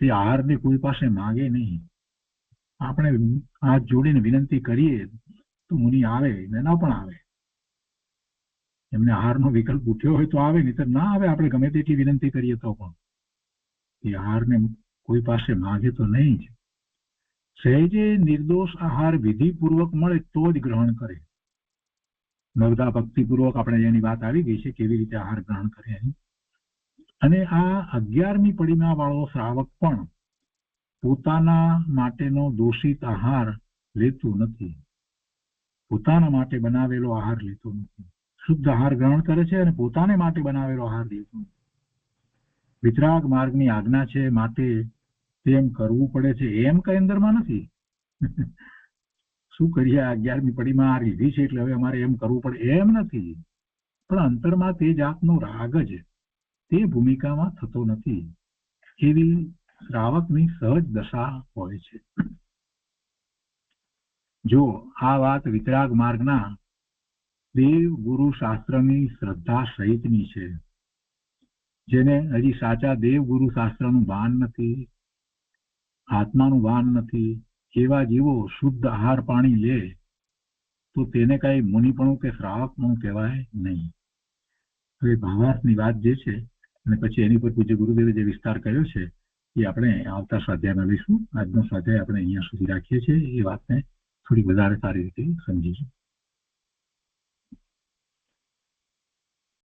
તે આહારને કોઈ પાસે માંગે નહીં. આપણે હાથ જોડીને વિનંતી કરીએ તો મુનિ આવે ને ન પણ આવે. એમને આહારનો વિકલ્પ ઉઠ્યો હોય તો આવે, નહીં તો ના આવે. આપણે ગમે તેટલી વિનંતી કરીએ તો પણ એ આહારને કોઈ પાસે માંગે તો નહીં જ. સહેજે નિર્દોષ આહાર વિધિપૂર્વક મળે તો જ ગ્રહણ કરે. નર્મદા ભક્તિપૂર્વક આપણે જેની વાત આવી ગઈ છે કેવી રીતે આહાર ગ્રહણ કરે. અને આ 11મી પડીમાં વાળો શ્રાવક પણ પોતાના માટેનો દોષિત આહાર લેતું નથી. પોતાના માટે બનાવેલો આહાર લેતો નથી. શુદ્ધ આહાર ગ્રહણ કરે છે અને પોતાને માટે બનાવેલો આહાર લેતો નથી. વિતરાગ માર્ગની આજ્ઞા છે માટે તેમ કરવું પડે છે એમ કઈ અંદરમાં નથી. શું કરીએ, 11મી પડીમાં આ લીધી છે એટલે હવે અમારે એમ કરવું પડે એમ નથી. પણ અંતરમાં તે જાતનો રાગ જ તે ભૂમિકામાં થતો નથી. એવી શ્રાવકની સહજ દશા હોય છે. જો આ વાત વિતરાગ માર્ગના દેવ ગુરુ શાસ્ત્રની શ્રદ્ધા સહિતની છે. જેને હજી સાચા દેવ ગુરુ શાસ્ત્રનું ભાન નથી, આત્માનું ભાન નથી, એવા જીવો શુદ્ધ આહાર પાણી લે તો તેને કઈ મુનિપણું કે શ્રાવકપણું કહેવાય નહીં. હવે ભાવાર્થની વાત જે છે અને પછી એની પર પૂજ્ય ગુરુદેવે જે વિસ્તાર કર્યો છે એ આપણે આવતા સ્વાધ્યાયમાં લઈશું. આજનો સ્વાધ્યાય આપણે અહીંયા સુધી રાખીએ છીએ. એ વાતને થોડી વધારે સારી રીતે સમજીશું.